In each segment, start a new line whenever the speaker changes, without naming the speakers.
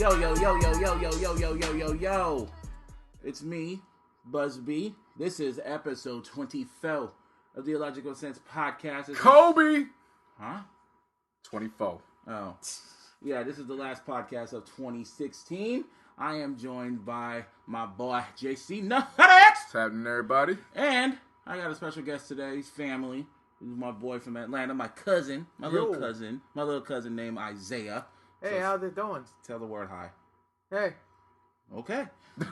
Yo. It's me, Busby. This is episode 24 of the iLLogical Sense podcast.
Kobe!
Huh?
24.
Oh. Yeah, this is the last podcast of 2016. I am joined by my boy, JC.
What's happening, everybody?
And I got a special guest today. He's family. He's my boy from Atlanta, my cousin, my little cousin named Isaiah.
Hey, how's it doing?
Tell the word hi.
Hey.
Okay.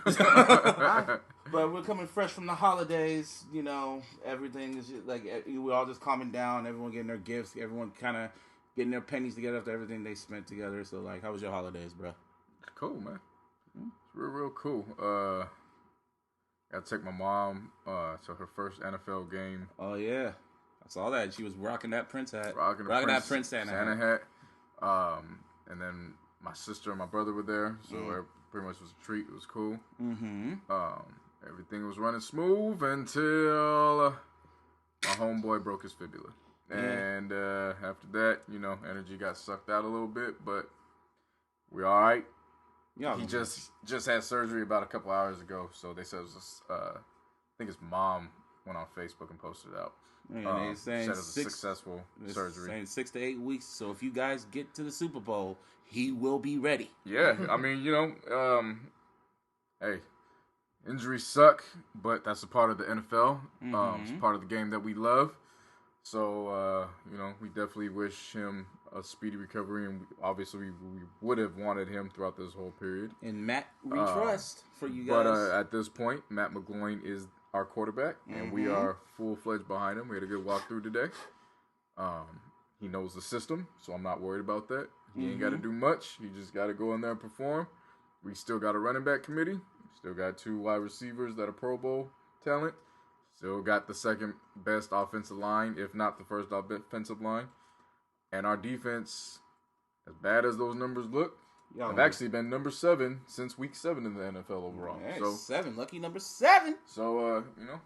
But we're coming fresh from the holidays, you know, everything is just, like, we're all just calming down, everyone getting their gifts, everyone kind of getting their pennies together after everything they spent together. So, like, how was your holidays, bro?
Cool, man. It's real cool. Got to take my mom to her first NFL game.
Oh, yeah. I saw that. She was rocking that Prince hat.
Rocking that Prince Santa hat. And then my sister and my brother were there, so it pretty much was a treat. It was cool. Mm-hmm. Everything was running smooth until my homeboy broke his fibula. And after that, you know, energy got sucked out a little bit, but we're all right. Yeah, he just had surgery about a couple hours ago, so they said it was I think his mom went on Facebook and posted it out.
And they're saying
said it was a successful surgery.
Saying 6 to 8 weeks, so if you guys get to the Super Bowl, he will be ready.
Yeah, I mean, you know, hey, injuries suck, but that's a part of the NFL. It's part of the game that we love. So, you know, we definitely wish him a speedy recovery, and obviously we would have wanted him throughout this whole period.
And Matt, we trust for you guys.
But at this point, Matt McGloin is our quarterback, and we are full-fledged behind him. We had a good walkthrough today. He knows the system, so I'm not worried about that. He ain't got to do much. He just got to go in there and perform. We still got a running back committee. Still got 2 wide receivers that are Pro Bowl talent. Still got the second best offensive line, if not the first offensive line. And our defense, as bad as those numbers look, have actually been number 7 since week 7 in the NFL overall.
Hey,
so
7, lucky number 7.
So, you know,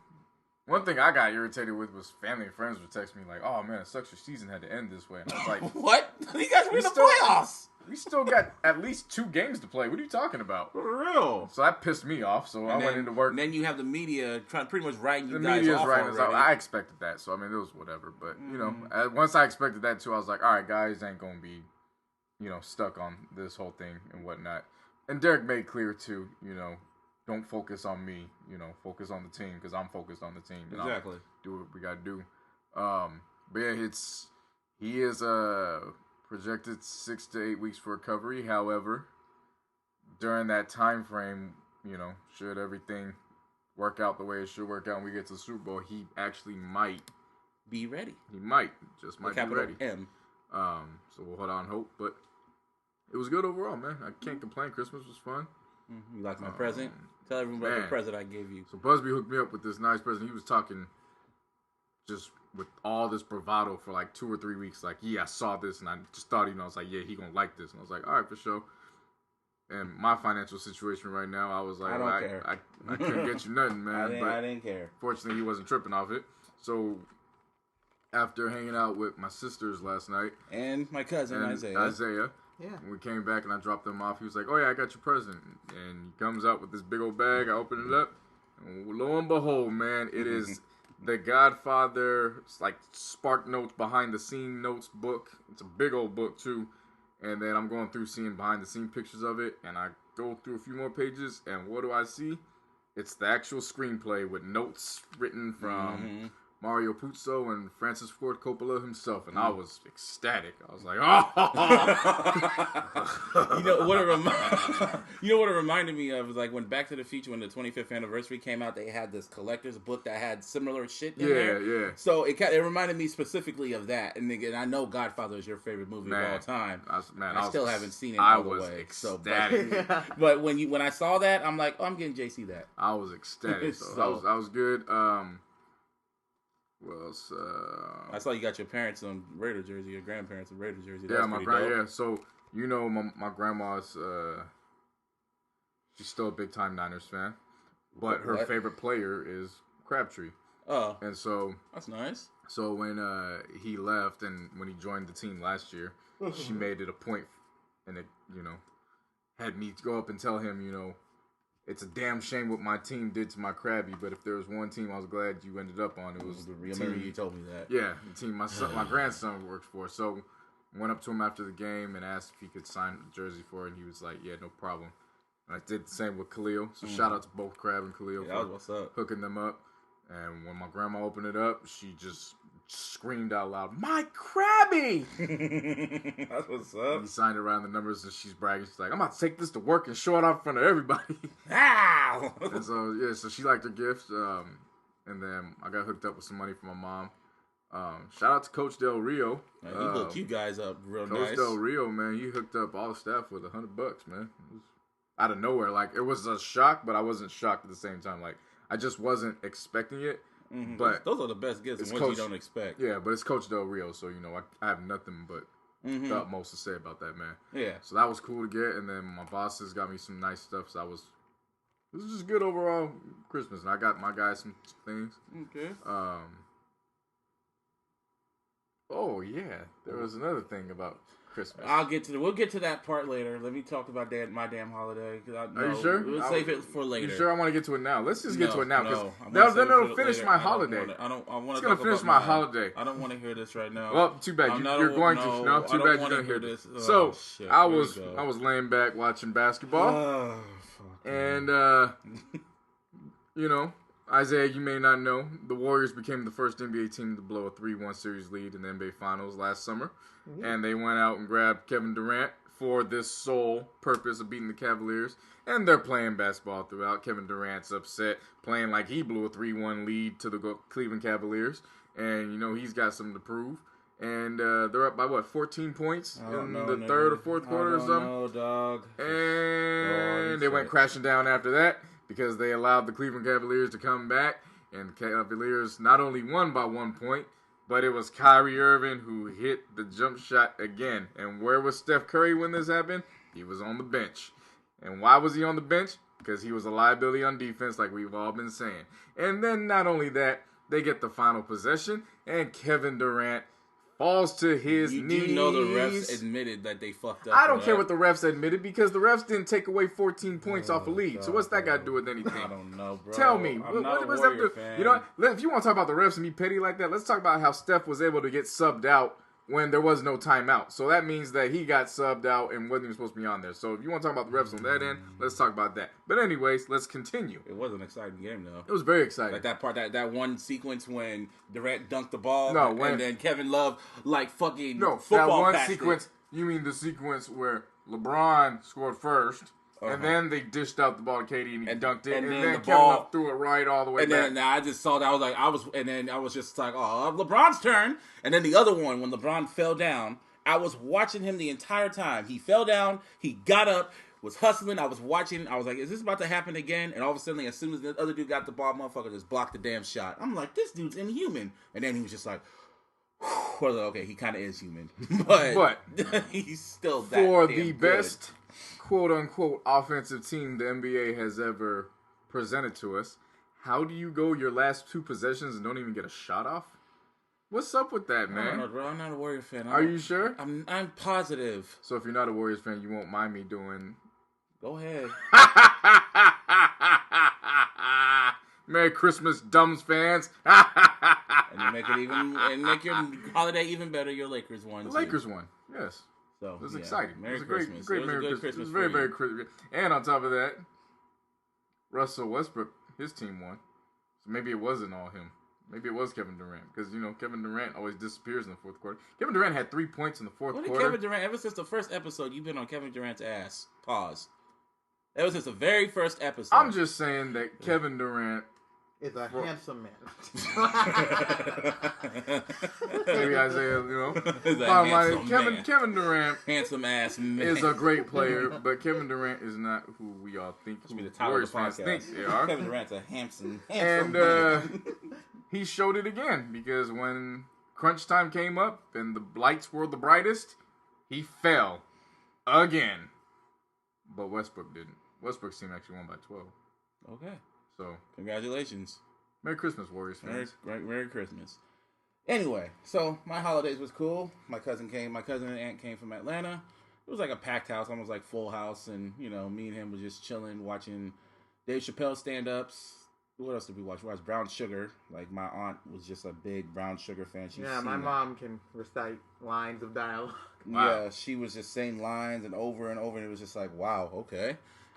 one thing I got irritated with was family and friends would text me like, "Oh man, it sucks your season had to end this way." And I was like,
"What? You guys were in the playoffs.
We still got at least 2 games to play. What are you talking about?"
For real.
So that pissed me off. So I went into work.
And then you have the media trying pretty much writing you
the
guys
media's
off
writing us
already.
out. I expected that. So I mean, it was whatever. But you know, once I expected that too, I was like, "All right, guys, ain't gonna be, you know, stuck on this whole thing and whatnot." And Derek made clear too, you know, don't focus on me, you know, focus on the team because I'm focused on the team.
Exactly.
I'll do what we gotta do. But yeah, he is projected 6 to 8 weeks for recovery. However, during that time frame, you know, should everything work out the way it should work out and we get to the Super Bowl, he actually might
be ready.
He might be ready.
M.
So we'll hold on and hope, but it was good overall, man. I can't complain. Christmas was fun.
You like my present? Tell everyone about the present I gave you.
So Busby hooked me up with this nice present. He was talking just with all this bravado for like 2 or 3 weeks. Like, yeah, I saw this and I just thought, you know, I was like, yeah, he gonna like this. And I was like, all right, for sure. And my financial situation right now, I was like,
I don't care.
I couldn't get you nothing, man.
I didn't care.
Fortunately, he wasn't tripping off it. So after hanging out with my sisters last night
and my cousin Isaiah.
Yeah.
When we came back and I dropped them off, he was like, "Oh yeah, I got your present." And he comes out with this big old bag. I open it up, and lo and behold, man, it is the Godfather, like Spark Notes, behind the scene notes book. It's a big old book too. And then I'm going through seeing behind the scene pictures of it, and I go through a few more pages, and what do I see? It's the actual screenplay with notes written from Mario Puzo and Francis Ford Coppola himself, and I was ecstatic. I was like, "Oh!"
You know what it reminded me of? Like when Back to the Future, when the 25th anniversary came out, they had this collector's book that had similar shit in there.
Yeah.
So it reminded me specifically of that. And again, I know Godfather is your favorite movie of all time. I still haven't seen it all the way.
Ecstatic.
But when I saw that, I'm like, oh, I'm getting JC that.
I was ecstatic. So that was good. What else?
I saw you got your parents on Raider jersey, your grandparents on Raider jersey.
Yeah, my grandma. Yeah, so you know, my grandma's she's still a big time Niners fan, but her favorite player is Crabtree.
Oh,
and so
that's nice.
So when he left and when he joined the team last year, she made it a point, and it, you know, had me go up and tell him, you know, it's a damn shame what my team did to my Krabby, but if there was one team I was glad you ended up on, it was the team.
You told me that.
Yeah, the team my grandson works for. So went up to him after the game and asked if he could sign the jersey for it, and he was like, yeah, no problem. And I did the same with Khalil. So shout out to both Crab and Khalil for hooking them up. And when my grandma opened it up, she just screamed out loud, "My Krabby!"
That's what's up.
He signed around the numbers, and she's bragging. She's like, "I'm about to take this to work and show it out in front of everybody."
Ow!
And so, yeah, so she liked her gift. And then I got hooked up with some money from my mom. Shout out to Coach Del Rio.
He hooked you guys up real nice.
Coach Del Rio, man, he hooked up all the staff with $100, man. It was out of nowhere. Like, it was a shock, but I wasn't shocked at the same time. Like, I just wasn't expecting it.
Mm-hmm.
But
those are the best gifts, the ones you don't expect.
Yeah, but it's Coach Del Rio, so, you know, I have nothing but the utmost to say about that, man.
Yeah.
So that was cool to get, and then my bosses got me some nice stuff, so it was just good overall Christmas, and I got my guys some things.
Okay.
Oh, yeah, there was another thing about Christmas.
We'll get to that part later. Let me talk about my damn holiday.
Are you sure?
We'll save it for later.
You sure I want to get to it now? Let's just get to it now, because
then
it'll finish my holiday. It's going to finish my holiday.
I don't want to hear this right now.
Well, too bad. You're going to. No, too bad you're going to hear this. So, I was laying back watching basketball. And, you know, Isaiah, you may not know, the Warriors became the first NBA team to blow a 3-1 series lead in the NBA Finals last summer. Mm-hmm. And they went out and grabbed Kevin Durant for this sole purpose of beating the Cavaliers. And they're playing basketball throughout. Kevin Durant's upset, playing like he blew a 3-1 lead to the Cleveland Cavaliers. And, you know, he's got something to prove. And they're up by, 14 points in the third or fourth quarter or something?
No, dog.
And they went crashing down after that, because they allowed the Cleveland Cavaliers to come back, and the Cavaliers not only won by 1 point, but it was Kyrie Irving who hit the jump shot again. And where was Steph Curry when this happened? He was on the bench. And why was he on the bench? Because he was a liability on defense, like we've all been saying. And then not only that, they get the final possession, and Kevin Durant falls to his knees.
You know the refs admitted that they fucked up.
I don't care what the refs admitted, because the refs didn't take away 14 points off a lead. So what's that got to do with anything?
I don't know, bro.
Tell me.
I'm not a
what's
Warrior
that do?
fan.
You know what? If you want to talk about the refs and be petty like that, let's talk about how Steph was able to get subbed out when there was no timeout. So that means that he got subbed out and wasn't even supposed to be on there. So if you want to talk about the refs on that end, let's talk about that. But anyways, let's continue.
It was an exciting game, though.
It was very exciting.
Like that part, that one sequence when Durant dunked the ball,
and
then Kevin Love, like, fucking
football that one sequence, you mean the sequence where LeBron scored first, and then they dished out the ball to KD and he dunked it, and then Kevin Love threw it right all the way back.
And then I just saw that, I was just like, oh, LeBron's turn. And then the other one, when LeBron fell down, I was watching him the entire time. He fell down, he got up, was hustling. I was watching. I was like, is this about to happen again? And all of a sudden, as soon as the other dude got the ball, motherfucker just blocked the damn shot. I'm like, this dude's inhuman. And then he was just like, I was like, okay, he kind of is human. but he's still that
for
damn
the
good.
Best quote-unquote offensive team the NBA has ever presented to us. How do you go your last two possessions and don't even get a shot off? What's up with that, man?
I don't know, bro. I'm not a Warrior fan.
Are you sure?
I'm positive.
So if you're not a Warriors fan, you won't mind me doing...
Go ahead.
Merry Christmas, Dumbs fans.
And you make it make your holiday even better. Your Lakers won.
The Lakers won, yes.
So
it was exciting.
Merry
Christmas.
Great
Merry
Christmas.
Christmas. It was very, very Christmas. And on top of that, Russell Westbrook, his team won. So maybe it wasn't all him. Maybe it was Kevin Durant, because, you know, Kevin Durant always disappears in the fourth quarter. Kevin Durant had 3 points in the fourth quarter.
Kevin Durant, ever since the first episode, you've been on Kevin Durant's ass. Pause. Ever since the very first episode.
I'm just saying that Kevin Durant
is a handsome man.
Maybe Isaiah, you know. Kevin Durant,
handsome ass man,
is a great player, but Kevin Durant is not who we all think.
Who the Warriors fans think
they are.
Kevin Durant's a handsome
man. He showed it again, because when crunch time came up and the lights were the brightest, he fell again. But Westbrook didn't. Westbrook's team actually won by 12.
Okay.
So,
congratulations.
Merry Christmas, Warriors fans.
Merry Christmas. Anyway, so my holidays was cool. My cousin and aunt came from Atlanta. it was like a packed house, almost like Full House, and me and him was just chilling, watching Dave Chappelle stand-ups. What else did we watch? We watched Brown Sugar. Like, my aunt was just a big Brown Sugar fan.
My mom can recite lines of dialogue.
Wow. Yeah, she was just saying lines and over, and it was just like, wow, okay.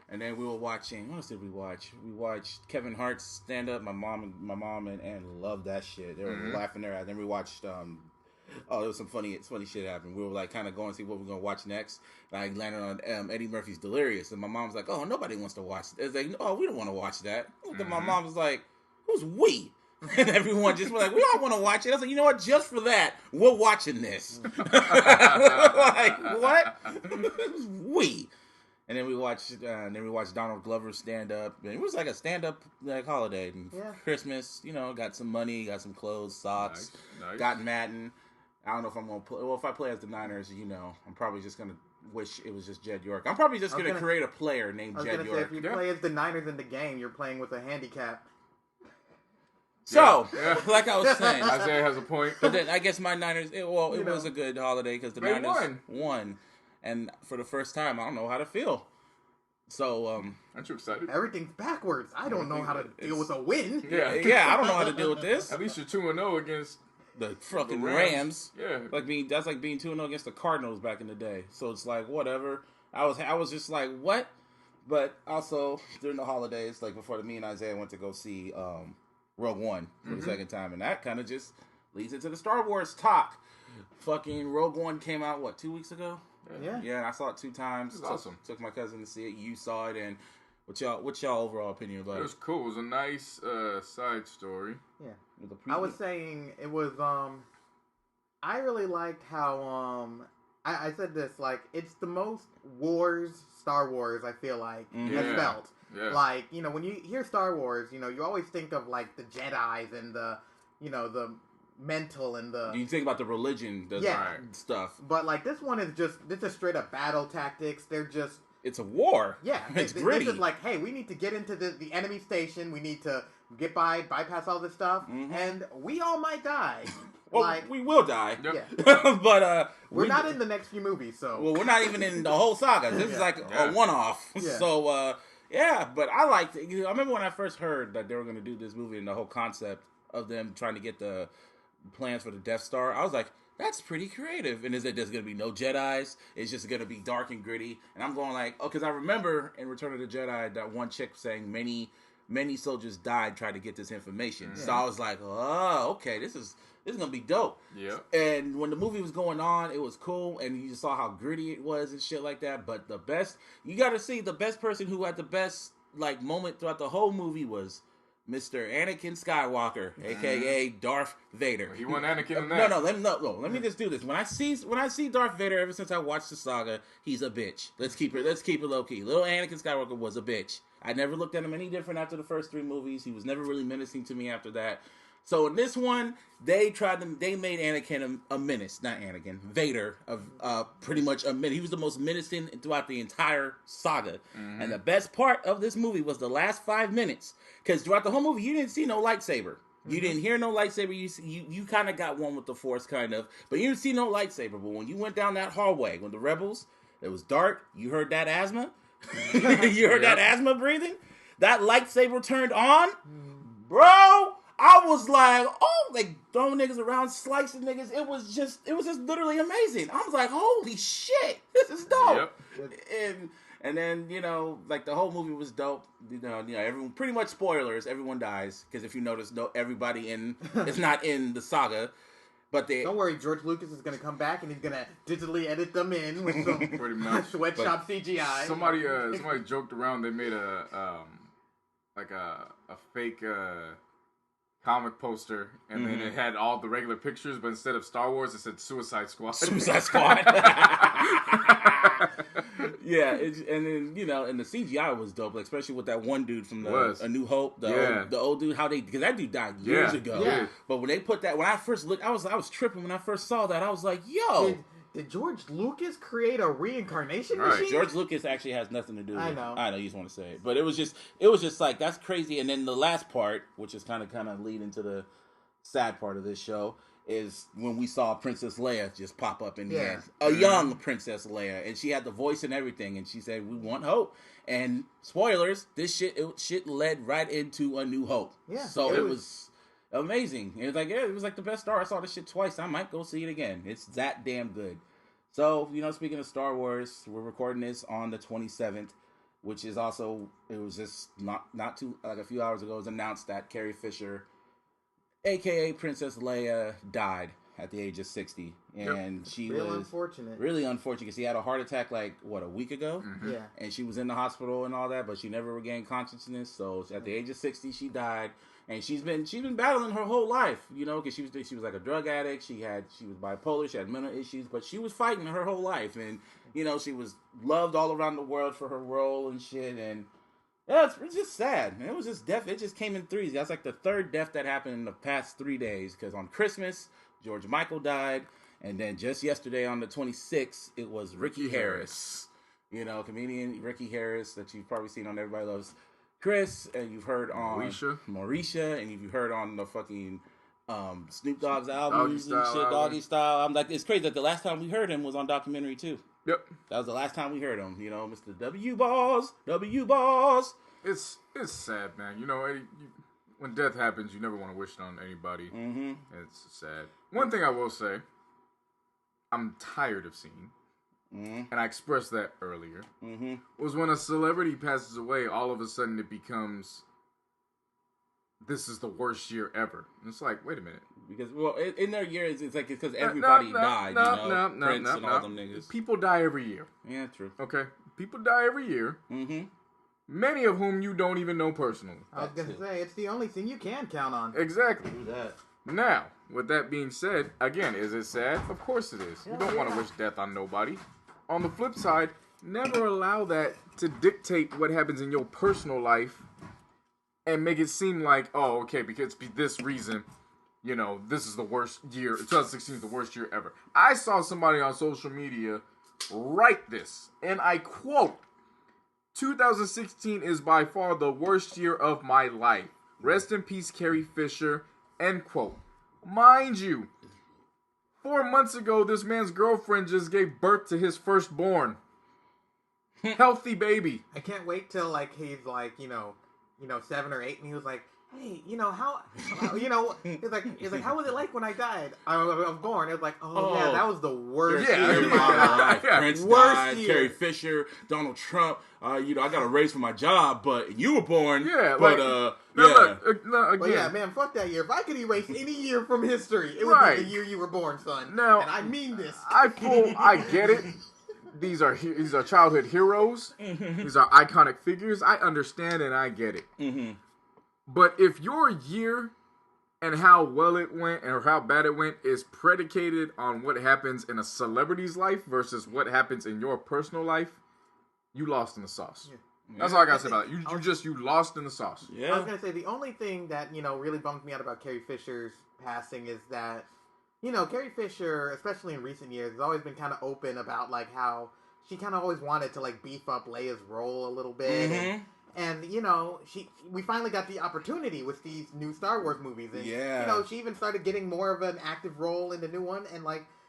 And then we were watching. What else did we watch? We watched Kevin Hart's stand-up. My mom and aunt loved that shit. They were laughing their ass. Then we watched. There was some funny shit happened. We were like kind of going to see what we're gonna watch next. And I landed on Eddie Murphy's Delirious, and my mom was like, "Oh, nobody wants to watch it." It's like, "Oh, we don't want to watch that." Then my mom was like, "Who's we?" And everyone just was like, "We all want to watch it." I was like, "You know what? Just for that, we're watching this." Like, what? Who's we? And then we watched Donald Glover's stand up. And it was like a stand up like holiday. And Christmas, got some money, got some clothes, socks, got Madden. I don't know if I'm gonna play. Well, if I play as the Niners, I'm probably just gonna wish it was just Jed York. I'm probably just gonna create a player named Jed York.
Say, if you play as the Niners in the game, you're playing with a handicap.
So, like I was saying,
Isaiah has a point.
But then I guess my Niners. It was a good holiday because the Niners won, and for the first time, I don't know how to feel. So,
aren't you excited?
Everything's backwards. I don't know how to deal with a win.
Yeah, I don't know how to deal with this.
At least you're 2-0 against
the fucking Rams.
Yeah,
that's like being 2-0 against the Cardinals back in the day. So it's like whatever. I was just like what, but also during the holidays, like before me and Isaiah went to go see Rogue One for the second time, and that kind of just leads into the Star Wars talk. Fucking Rogue One came out 2 weeks ago. Yeah, and I saw it 2 times.
Awesome.
Took my cousin to see it. You saw it, and what's y'all overall opinion about it?
It was cool. It was a nice side story.
Yeah, I was saying it was. I really liked how I said this, like, it's the most Star Wars I feel like has felt.
Yeah.
Like, when you hear Star Wars, you always think of like the Jedis and the mental and the...
You think about the religion, stuff.
But like this one is just straight up battle tactics. They're just...
It's a war.
Yeah.
It's gritty.
They're just like, hey, we need to get into the enemy station. We need to bypass all this stuff. And we all might die.
Well, we will die.
Yeah.
But
we're not in the next few movies, so...
Well, we're not even in the whole saga. This is like a one-off. Yeah. So, but I liked it. I remember when I first heard that they were going to do this movie and the whole concept of them trying to get the plans for the Death Star, I was like, that's pretty creative. And is it there's going to be no Jedis? It's just going to be dark and gritty. And I'm going like, because I remember in Return of the Jedi that one chick saying many soldiers died trying to get this information. So I was like, oh, okay, this is going to be dope.
Yeah.
And when the movie was going on, it was cool, and you saw how gritty it was and shit like that. But you got to see the best person who had the best like moment throughout the whole movie was Mr. Anakin Skywalker, a.k.a. Darth Vader.
He wasn't Anakin in that.
No. Let me just do this. When I see Darth Vader, ever since I watched the saga, he's a bitch. Let's keep it low key. Little Anakin Skywalker was a bitch. I never looked at him any different after the first 3 movies. He was never really menacing to me after that. So in this one, they made Anakin a menace, not Anakin, Vader, pretty much a menace. He was the most menacing throughout the entire saga. And the best part of this movie was the last 5 minutes, because throughout the whole movie, you didn't see no lightsaber. You didn't hear no lightsaber. You kind of got one with the Force, kind of, but you didn't see no lightsaber. But when you went down that hallway, when the rebels, it was dark. You heard that asthma. You heard that asthma breathing. That lightsaber turned on, bro. I was like, oh, like throwing niggas around, slicing niggas. It was just literally amazing. I was like, holy shit, this is dope. Yep. And then, like the whole movie was dope. Everyone, pretty much spoilers, everyone dies. Because if you notice, everybody is not in the saga. But
don't worry, George Lucas is going to come back and he's going to digitally edit them in with some
pretty much
sweatshop CGI.
Somebody joked around. They made a fake comic poster, and then it had all the regular pictures, but instead of Star Wars, it said Suicide Squad.
Suicide Squad. Yeah, and then and the CGI was dope, like, especially with that one dude from A New Hope, the old dude. Because that dude died years ago.
Yeah.
But when they put that, when I first looked, I was tripping when I first saw that. I was like, yo.
Did George Lucas create a reincarnation machine?
George Lucas actually has nothing to do with it.
I know
you just want to say it. But it was just like, that's crazy. And then the last part, which is kind of lead into the sad part of this show, is when we saw Princess Leia just pop up in the end. A young Princess Leia. And she had the voice and everything. And she said, we want Hope. And spoilers, this shit led right into A New Hope. Yeah. So it was amazing. It was like the best Star. I saw this shit twice. I might go see it again. It's that damn good. So, speaking of Star Wars, we're recording this on the 27th, which is also, it was just not too, like a few hours ago, it was announced that Carrie Fisher, a.k.a. Princess Leia, died at the age of 60. And she was really unfortunate because she had a heart attack a week ago? Mm-hmm. Yeah. And she was in the hospital and all that, but she never regained consciousness. So at the age of 60, she died. And she's been battling her whole life, because she was like a drug addict. She was bipolar. She had mental issues, but she was fighting her whole life. And, she was loved all around the world for her role and shit. And yeah, it's just sad. It was just death. It just came in threes. That's like the third death that happened in the past 3 days. Because on Christmas, George Michael died. And then just yesterday on the 26th, it was Ricky Harris. Comedian Ricky Harris that you've probably seen on Everybody Loves Chris. And you've heard on Mauricia. And you've heard on the fucking Snoop Dogg's albums and shit, Doggy Style. I'm like, it's crazy that the last time we heard him was on documentary too. Yep. That was the last time we heard him. Mr. W Boss.
It's sad, man. When death happens, you never want to wish it on anybody. Mm-hmm. It's sad. One thing I will say, I'm tired of seeing, and I expressed that earlier, was when a celebrity passes away, all of a sudden it becomes, this is the worst year ever. And it's like, wait a minute.
Because, in their years, it's like, because everybody died, Prince and all them niggas.
People die every year.
Yeah, true.
Okay? People die every year. Mm-hmm. Many of whom you don't even know personally.
I was going to say, it's the only thing you can count on.
Exactly. Do that. Now, with that being said, again, is it sad? Of course it is. You don't want to wish death on nobody. On the flip side, never allow that to dictate what happens in your personal life and make it seem like, because this reason, this is the worst year. 2016 is the worst year ever. I saw somebody on social media write this, and I quote, 2016 is by far the worst year of my life. Rest in peace, Carrie Fisher, end quote. Mind you, 4 months ago, this man's girlfriend just gave birth to his firstborn. Healthy baby.
I can't wait till, he's 7 or 8, and he was like, hey, how, he's like, how was it like when I died? I was born. It was like, yeah, that was the worst year of my life.
Prince died, Carrie Fisher, Donald Trump. I got a raise for my job, but you were born. Yeah,
But yeah, man, fuck that year. If I could erase any year from history, it would be the year you were born, son. Now, and I mean this.
I get it. These are childhood heroes. Mm-hmm. These are iconic figures. I understand and I get it. Mm-hmm. But if your year and how well it went or how bad it went is predicated on what happens in a celebrity's life versus what happens in your personal life, you lost in the sauce. Yeah. That's all I gotta say about it. You lost in the sauce.
Yeah. I was gonna say the only thing that really bummed me out about Carrie Fisher's passing is that Carrie Fisher, especially in recent years, has always been kind of open about how she kind of always wanted to beef up Leia's role a little bit. Mm-hmm. And we finally got the opportunity with these new Star Wars movies. And, she even started getting more of an active role in the new one. And,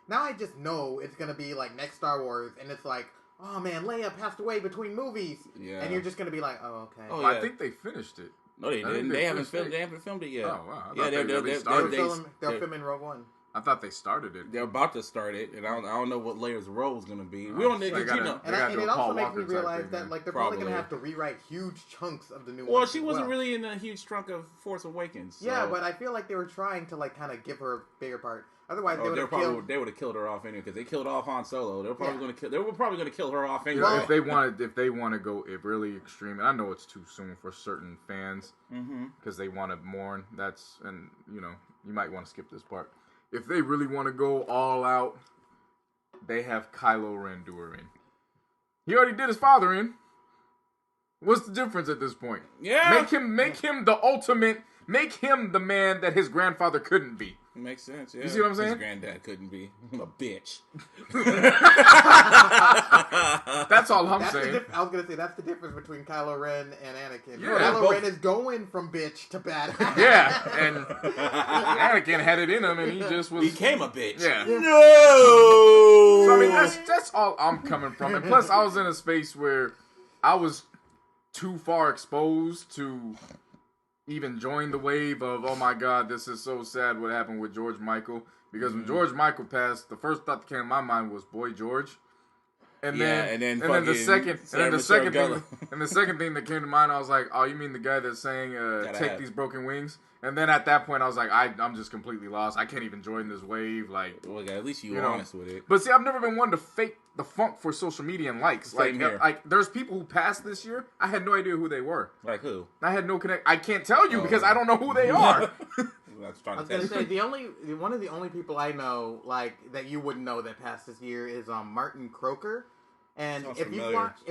now I just know it's going to be, next Star Wars. And it's like, oh, man, Leia passed away between movies. Yeah. And you're just going to be like, oh, okay.
Oh, yeah. I think they finished it.
No, they didn't. They haven't filmed it yet. Oh, wow.
They're filming Rogue One.
I thought they started it.
They're about to start it, and I don't know what Leia's role is going to be. We don't need to,
And it also makes me realize that they're probably going to have to rewrite huge chunks of the new one.
Well, she wasn't really in a huge chunk of Force Awakens. So.
Yeah, but I feel like they were trying to kind of give her a bigger part. Otherwise, they would
have killed her off anyway because they killed off Han Solo. They were probably going to kill her off anyway.
Well, if they want to go really extreme, and I know it's too soon for certain fans because they want to mourn. You might want to skip this part. If they really want to go all out, they have Kylo Ren do her in. He already did his father in. What's the difference at this point? Yeah. Make him the ultimate. Make him the man that his grandfather couldn't be.
Makes sense. Yeah.
You see what I'm saying?
His granddad couldn't be a bitch.
That's all I'm saying.
I was gonna say that's the difference between Kylo Ren and Anakin.
Yeah,
Kylo Ren is going from bitch to badass.
Yeah, and Anakin had it in him, and he just was
became a bitch.
Yeah.
No.
So I mean, that's all I'm coming from. And plus, I was in a space where I was too far exposed to even join the wave of, oh my God, this is so sad what happened with George Michael. Because when George Michael passed, the first thought that came to my mind was Boy George. And then the second thing that came to mind, I was like, oh, you mean the guy that's saying take these broken wings? And then at that point, I was like, I'm just completely lost. I can't even join this wave. Like,
well, at least you were honest with it.
But see, I've never been one to fake the funk for social media and likes. Like, there's people who passed this year. I had no idea who they were.
Like who?
I had no connect. I can't tell you because I don't know who they are.
I was gonna say one of the only people I know like that you wouldn't know that passed this year is Martin Croker. And if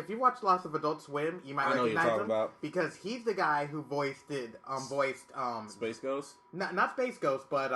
you watch lots of Adult Swim, you might recognize him because he's the guy who voiced
Space Ghost.
Not Space Ghost, but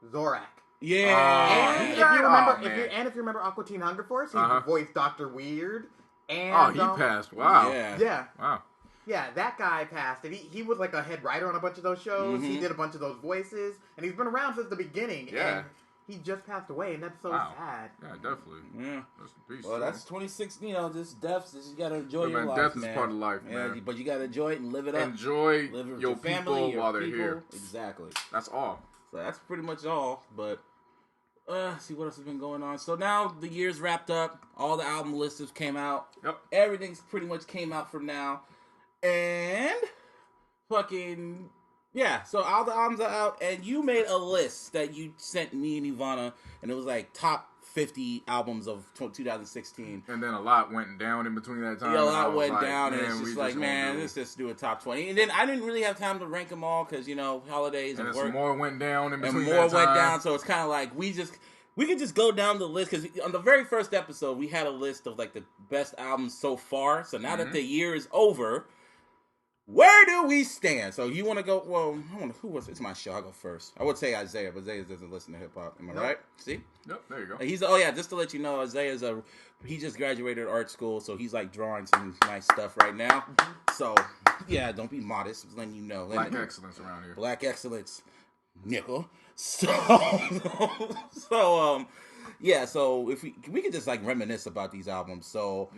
Zorak.
Yeah.
And if you remember Aqua Teen Hunger Force, he voiced Dr. Weird. And
he passed. Wow.
Yeah.
Wow.
Yeah, that guy passed, and he was like a head writer on a bunch of those shows. He did a bunch of those voices, and he's been around since the beginning.
Yeah.
And he just passed away, and that's so sad.
Yeah, definitely.
Yeah.
Peace,
well, that's 26. You know, just deaths. You gotta enjoy your life,
death
man.
is part of life, man.
Yeah, but you gotta enjoy it and live it up.
Enjoy your
family,
people while they're here.
Exactly.
That's all.
So that's pretty much all. But see what else has been going on. So now the year's wrapped up. All the album lists came out.
Yep.
Everything's pretty much came out from now. And fucking yeah, so all the albums are out, and you made a list that you sent me and Ivana, and it was like top 50 albums of 2016.
And then a lot went down in between that time.
Yeah, a lot went down, and it's
just
like, man, let's just do a top 20. And then I didn't really have time to rank them all because, you know, holidays and work.
More went down in between
and more went down, so it's kind of like we could just go down the list, because on the very first episode, we had a list of like the best albums so far. So now that the year is over, where do we stand? So you want to go? Well, who was it? It's my show. I'll go first. I would say Isaiah, but Isaiah doesn't listen to hip hop. Am I right? See?
Yep. There you go.
Just to let you know, Isaiah's he just graduated art school, so he's like drawing some nice stuff right now. So yeah, don't be modest. Just letting you know.
Black excellence around here.
Black excellence, nickel. So yeah. So if we could just like reminisce about these albums. So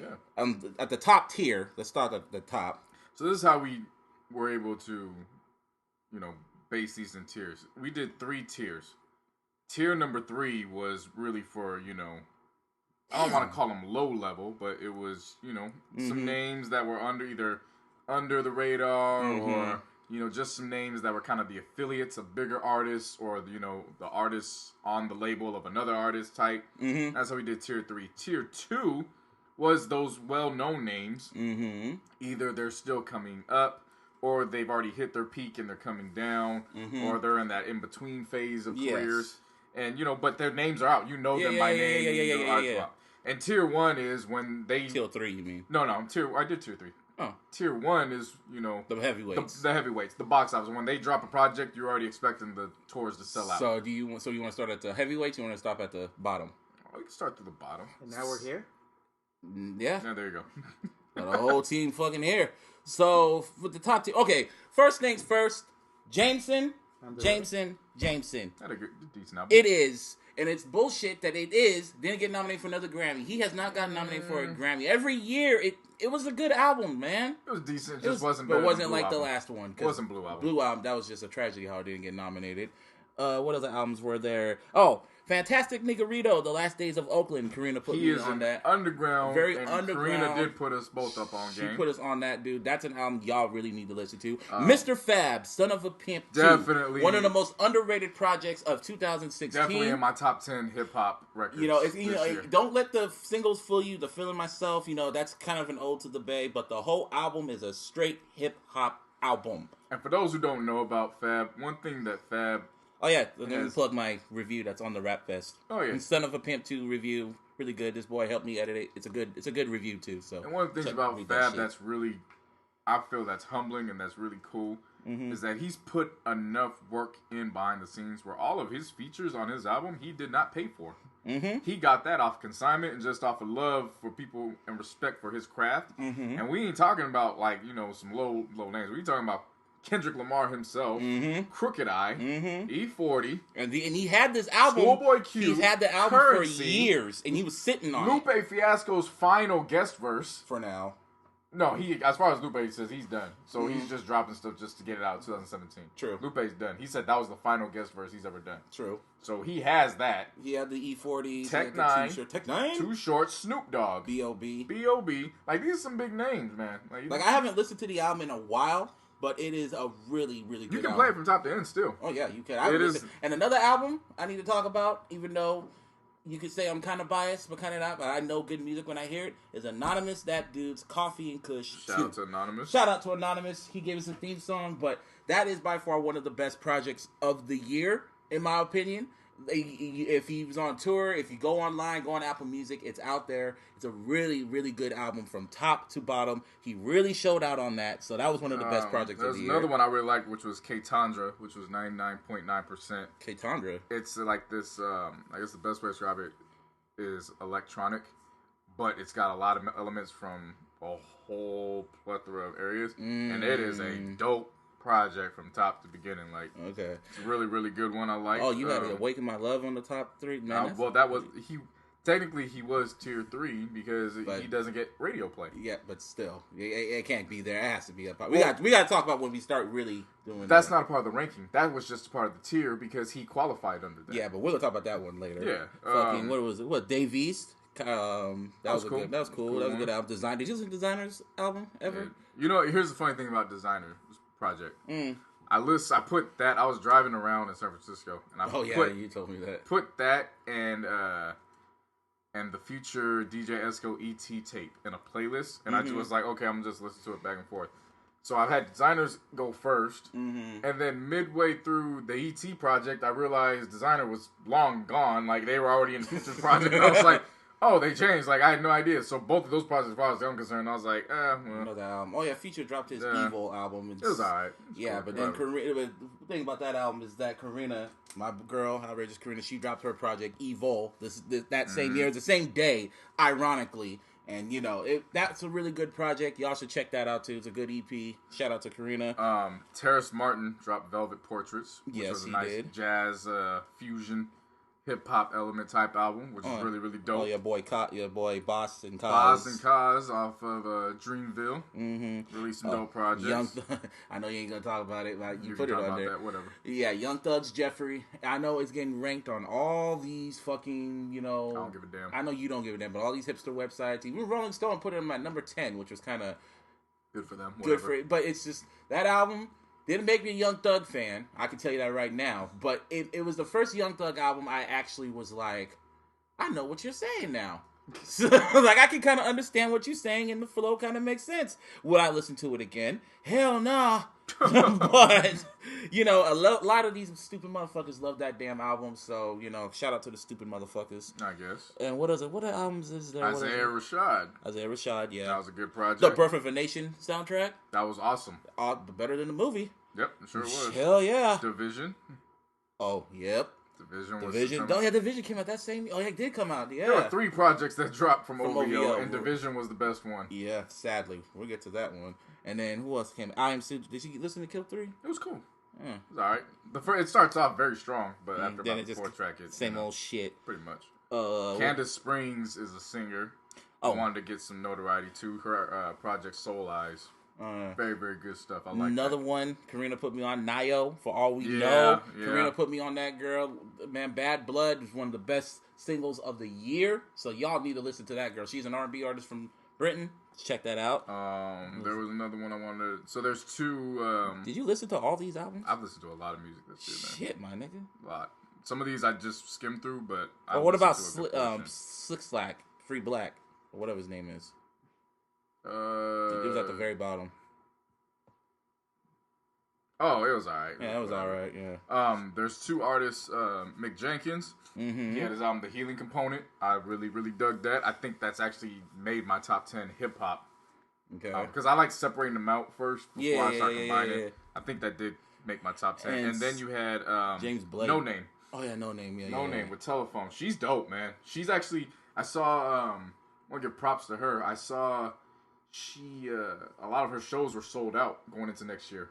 at the top tier, let's start at the top.
So this is how we were able to, base these in tiers. We did 3 tiers. Tier number 3 was really for, I don't want to call them low level, but it was, some names that were either under the radar or, just some names that were kind of the affiliates of bigger artists or, the artists on the label of another artist type. Mm-hmm. That's how we did tier 3. Tier 2 was those well-known names. Mm-hmm. Either they're still coming up, or they've already hit their peak and they're coming down, or they're in that in-between phase of careers. And, but their names are out. You know them by name. Yeah. And tier 1 is when they...
Tier 3, you mean?
No, I did tier 3. Oh. Tier 1 is,
the heavyweights.
The heavyweights, the box office. When they drop a project, you're already expecting the tours to sell out.
So you want to start at the heavyweights, or you want to stop at the bottom?
We can start to the bottom.
And now we're here?
Yeah.
There you go.
Got a whole team fucking here. So, with the top team. Okay, first things first. Jameson.
Had a good, decent album.
It is. And it's bullshit that it didn't get nominated for another Grammy. He has not gotten nominated for a Grammy. Every year, it was a good album, man.
It was decent. It wasn't better
But it wasn't
than
like
Blue
the
album.
last one.
It wasn't Blue Album.
Blue Album, that was just a tragedy how it didn't get nominated. What other albums were there? Oh, Fantastic Niggerito, The Last Days of Oakland. Karina put me on that.
Underground.
Very
and
underground.
Karina did put us both up on game.
She put us on that, dude. That's an album y'all really need to listen to. Mr. Fab, Son of a Pimp 2.
Definitely.
One of the most underrated projects of 2016.
Definitely in my top 10 hip-hop records
Don't let the singles fool you. The Feeling Myself, that's kind of an ode to the Bay, but the whole album is a straight hip-hop album.
And for those who don't know about Fab, one thing that Fab...
Oh, yeah. Let me plug my review that's on the Rap Fest.
Oh, yeah.
Son of a Pimp 2 review. Really good. This boy helped me edit it. It's a good review, too. So.
And one of the things about Fab that's really, I feel that's humbling and that's really cool. is that he's put enough work in behind the scenes where all of his features on his album he did not pay for. He got that off consignment and just off of love for people and respect for his craft. And we ain't talking about like, you know, some low names. We talking about Kendrick Lamar himself, Crooked Eye, E40,
and he had this album.
Schoolboy Q.
He's had the album
Currency,
for years, and he was sitting on
Lupe
it.
Fiasco's final guest verse.
For now.
No, he, as far as Lupe says, he's done. So he's just dropping stuff just to get it out in 2017.
True.
Lupe's done. He said that was the final guest verse he's ever done.
True.
So he has that.
He had the E40s.
Tech Nine.
Tech Nine.
Too Short, Snoop Dogg.
B.O.B.
B.O.B. Like, these are some big names, man.
Like I haven't listened to the album in a while, but it is a really, really good album.
You can play it from top to end still.
Oh, yeah, you can. And another album I need to talk about, even though you could say I'm kind of biased, but kind of not, but I know good music when I hear it, is Anonymous, that dude's Coffee and Kush.
Shout out to Anonymous.
Shout out to Anonymous. He gave us a theme song, but that is by far one of the best projects of the year, in my opinion. If he was on tour, if you go online, go on Apple Music, it's out there. It's a really, really good album from top to bottom. He really showed out on that, so that was one of the best projects of the year.
There's another one I really liked, which was K-Tandra, which was 99.9%.
K-Tandra?
It's like this, I guess the best way to describe it is electronic, but it's got a lot of elements from a whole plethora of areas, and it is a dope project from top to beginning. Like,
okay,
it's a really, really good one. I like.
Oh, you had Awaken My Love on the top 3, man.
Well, that was technically he was tier 3 because he doesn't get radio play.
Yeah, but still, it can't be there. It has to be up. We got to talk about when we start really doing.
That's not a part of the ranking. That was just a part of the tier because he qualified under that.
Yeah, but we'll talk about that one later.
Yeah.
Fucking what was it? What, Dave East? That was cool. That was cool. That was a good album. Design. Did you listen to Designer's album ever?
Yeah. You know, here's the funny thing about Designer project. I put that. I was driving around in San Francisco, and
you told me that.
Put that and the future DJ Esco ET tape in a playlist, and I just was like, okay, I'm just listening to it back and forth. So I've had Designers go first, and then midway through the ET project, I realized Designer was long gone. Like, they were already in the Futures project. And I was like, oh, they changed. Like, I had no idea. So both of those projects, as far as I'm concerned, I was like, well.
Another album. Oh, yeah, Future dropped his Evil album.
It was alright.
Yeah, but then the thing about that album is that Karina, my girl, outrageous Karina, she dropped her project Evil that same year, the same day, ironically. And, you know, that's a really good project. Y'all should check that out, too. It's a good EP. Shout out to Karina.
Terrace Martin dropped Velvet Portraits, which was a nice jazz fusion hip-hop element type album, which is really, really dope.
Oh, your boy Boss and Kaz.
Boss and Kaz off of Dreamville. Released some dope projects.
I know you ain't going to talk about it, but you
can
put it
talk
on
about
there.
That, whatever.
Yeah, Young Thug's Jeffrey. I know it's getting ranked on all these fucking, you know.
I don't give a damn.
I know you don't give a damn, but all these hipster websites. Even Rolling Stone put him at number 10, which was kind of
good for them.
Good for it. But it's just, that album didn't make me a Young Thug fan. I can tell you that right now. But it was the first Young Thug album I actually was like, I know what you're saying now. So, like, I can kind of understand what you're saying, and the flow kind of makes sense. Would I listen to it again? Hell nah. But, you know, a lot of these stupid motherfuckers love that damn album. So, you know, shout out to the stupid motherfuckers.
I guess.
And what albums is there?
Isaiah Rashad,
yeah.
That was a good project.
The Birth of a Nation soundtrack.
That was awesome.
Better than the movie.
Yep, sure it was.
Hell yeah.
Division.
Oh, yep.
Division.
Division came out that same. Oh, yeah, it did come out. Yeah.
There were 3 projects that dropped from OVO, and Division was the best one.
Yeah, sadly, we'll get to that one. And then who else came? I Am Suit. Did you listen to Kill 3?
It was cool. It was all right. It starts off very strong, but after
then
about the 4th track, it's
same old shit.
Pretty much. Candace Springs is a singer. I wanted to get some notoriety too. Her project Soul Eyes. Very, very good stuff. I like
another one. Karina put me on Nayo, For All We Know.
Yeah.
Karina put me on that girl. Man, Bad Blood is one of the best singles of the year. So y'all need to listen to that girl. She's an R&B artist from Britain. Check that out.
There was another one I wanted to... So there's 2...
Did you listen to all these albums?
I've listened to a lot of music this year,
man. Shit, my nigga.
A lot. Some of these I just skimmed through, but...
What about Slick Slack, Free Black, or whatever his name is? It was at the very bottom.
Oh, it was alright.
Yeah, it was alright, yeah.
There's 2 artists, Mick Jenkins. He had his album, The Healing Component. I really, really dug that. I think that's actually made my top 10 hip-hop.
Okay.
Because I like separating them out first before I start combining.
Yeah.
I think that did make my top 10. And then you had
James Blake.
No Name.
Oh yeah, No Name. Yeah,
No Name with Telephone. She's dope, man. She's actually. I saw. I want to give props to her. I saw. She a lot of her shows were sold out going into next year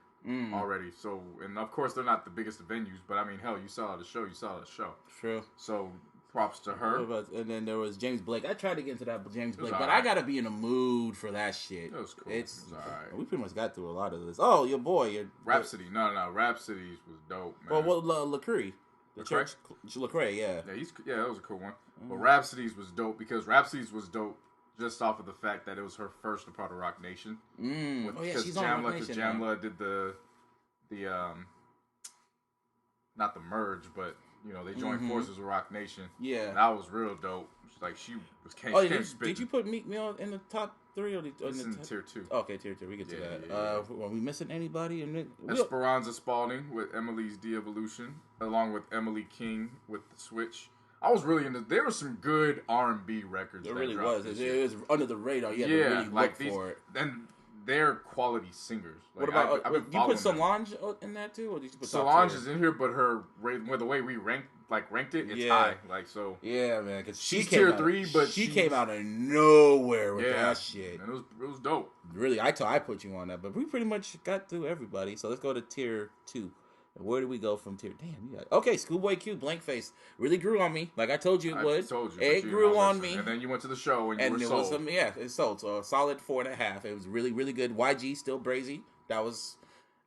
already. So, and of course they're not the biggest of venues, but I mean, hell, you saw the show. You saw the show.
True.
So. Props to her.
And then there was James Blake. I tried to get into that James Blake, but
right.
I gotta be in the mood for that shit.
It was cool.
It's
all right.
We pretty much got through a lot of this. Oh, your boy,
Rhapsody. No. Rhapsody was dope, man.
Well, Lecrae. The church, Lecrae, yeah.
Yeah, that was a cool one. But Rhapsodies was dope because Rhapsodies was dope just off of the fact that it was her first to part of Rock Nation.
She's on Rock Nation.
Jamla did the not the merge, but you know they joined forces with Rock Nation.
Yeah,
that was real dope. Like she was came.
Did you put Meek Mill in the top 3 or
it's in tier 2?
Okay, tier 2. We get to that. Yeah. Are we missing anybody?
Esperanza Spalding with Emily's De-Evolution, along with Emily King with The Switch. I was really into. There were some good R&B records.
There really was. It was under the radar. You had to really look for it.
And they're quality singers.
Like, what about you put Solange in that too, or did you put
Solange is in here, but her the way we ranked it, it's high. Like so.
Yeah, man, because
she's tier 3, but
she came out of nowhere with that shit.
And it was dope.
Really, I put you on that, but we pretty much got through everybody. So let's go to tier 2. Where do we go from tier? Damn, you got okay. Schoolboy Q, Blank Face, really grew on me. Like I told you it would. It grew on me.
And then you went to the show and you were sold.
It sold. So a solid 4.5. It was really, really good. YG still brazy. That was.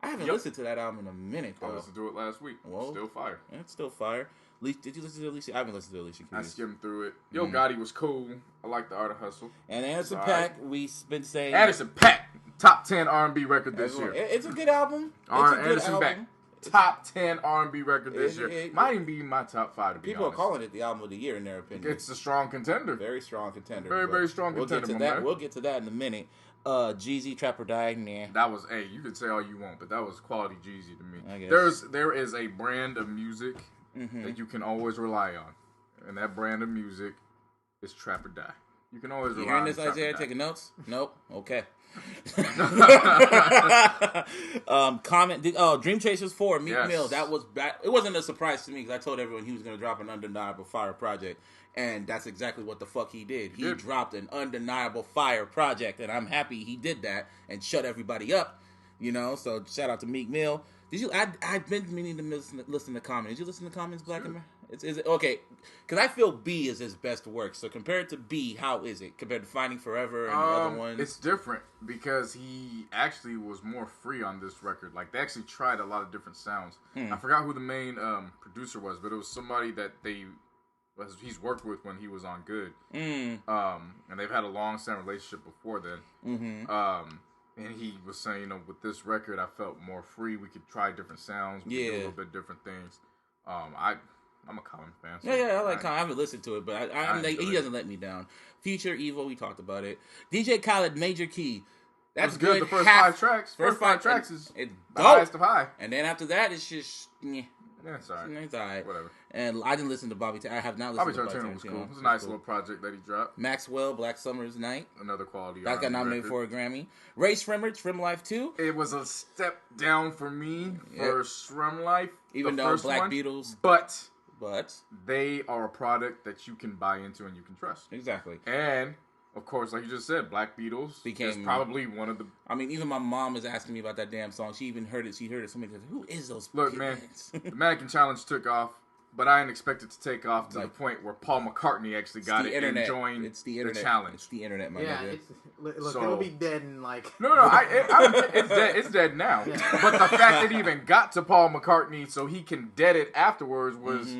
I haven't listened to that album in a minute though.
I listened to it last week. Well, still fire.
It's still fire. Did you listen to Alicia? I haven't listened to Alicia Keys.
I skimmed through it. Yo Gotti was cool. I like The Art of Hustle.
And Anderson .Paak, we've been saying
Anderson .Paak, top 10 R&B record this year.
It's a good album.
Anderson .Paak. Top 10 R&B record this year. Might even be my top 5 to be
People
honest.
are calling it the album of the year in their opinion.
It's a strong contender.
Very strong contender.
Very strong contender.
We'll get to that in a minute. Jeezy, Trap or Die, nah.
That was, you can say all you want, but that was quality Jeezy to me.
I guess.
There is a brand of music that you can always rely on. And that brand of music is Trap or Die. You can always rely on
this, Isaiah? Taking notes? Nope. Okay. Comment. Dream Chasers 4, Meek Mill. That was bad. It wasn't a surprise to me because I told everyone he was going to drop an undeniable fire project, and that's exactly what the fuck he did. He dropped an undeniable fire project, and I'm happy he did that and shut everybody up. You know, so shout out to Meek Mill. Did you? I've been meaning to listen to comments. Did you listen to comments, Black and Is it okay? Because I feel B is his best work. So compared to B, how is it compared to Finding Forever and the other ones?
It's different because he actually was more free on this record. Like they actually tried a lot of different sounds. I forgot who the main producer was, but it was somebody that he's worked with when he was on Good. And they've had a long-standing relationship before then. And he was saying, with this record, I felt more free. We could try different sounds. We could do a little bit different things. I'm a Common fan. So
I like Common. I haven't listened to it, but he doesn't let me down. Future Evil, we talked about it. DJ Khaled, Major Key. That's good.
The first 5 tracks. First five tracks is
it's
the highest of high.
And then after that, it's just...
Yeah, it's alright.
It's alright.
Whatever.
And I didn't listen to I have not listened to Bobby Tarantino.
Was cool. It was a nice little project that he dropped.
Maxwell, Black Summer's Night.
Another quality.
That got nominated for a Grammy. Ray Shrimmer, Shrimp Life 2.
It was a step down for me for Shrimp Life.
Even though Black Beatles.
But they are a product that you can buy into and you can trust.
Exactly.
And of course, like you just said, Black Beatles is probably one of the...
I mean, even my mom is asking me about that damn song. She even heard it. She heard it so many times. Who is those
Look, man, the Mannequin Challenge took off, but I didn't expect it to take off to the point where Paul McCartney actually got it and joined the challenge.
It's the internet, my nigga.
Look, it'll be dead in like...
No, it's dead. It's dead now. Yeah. But the fact that it even got to Paul McCartney so he can dead it afterwards was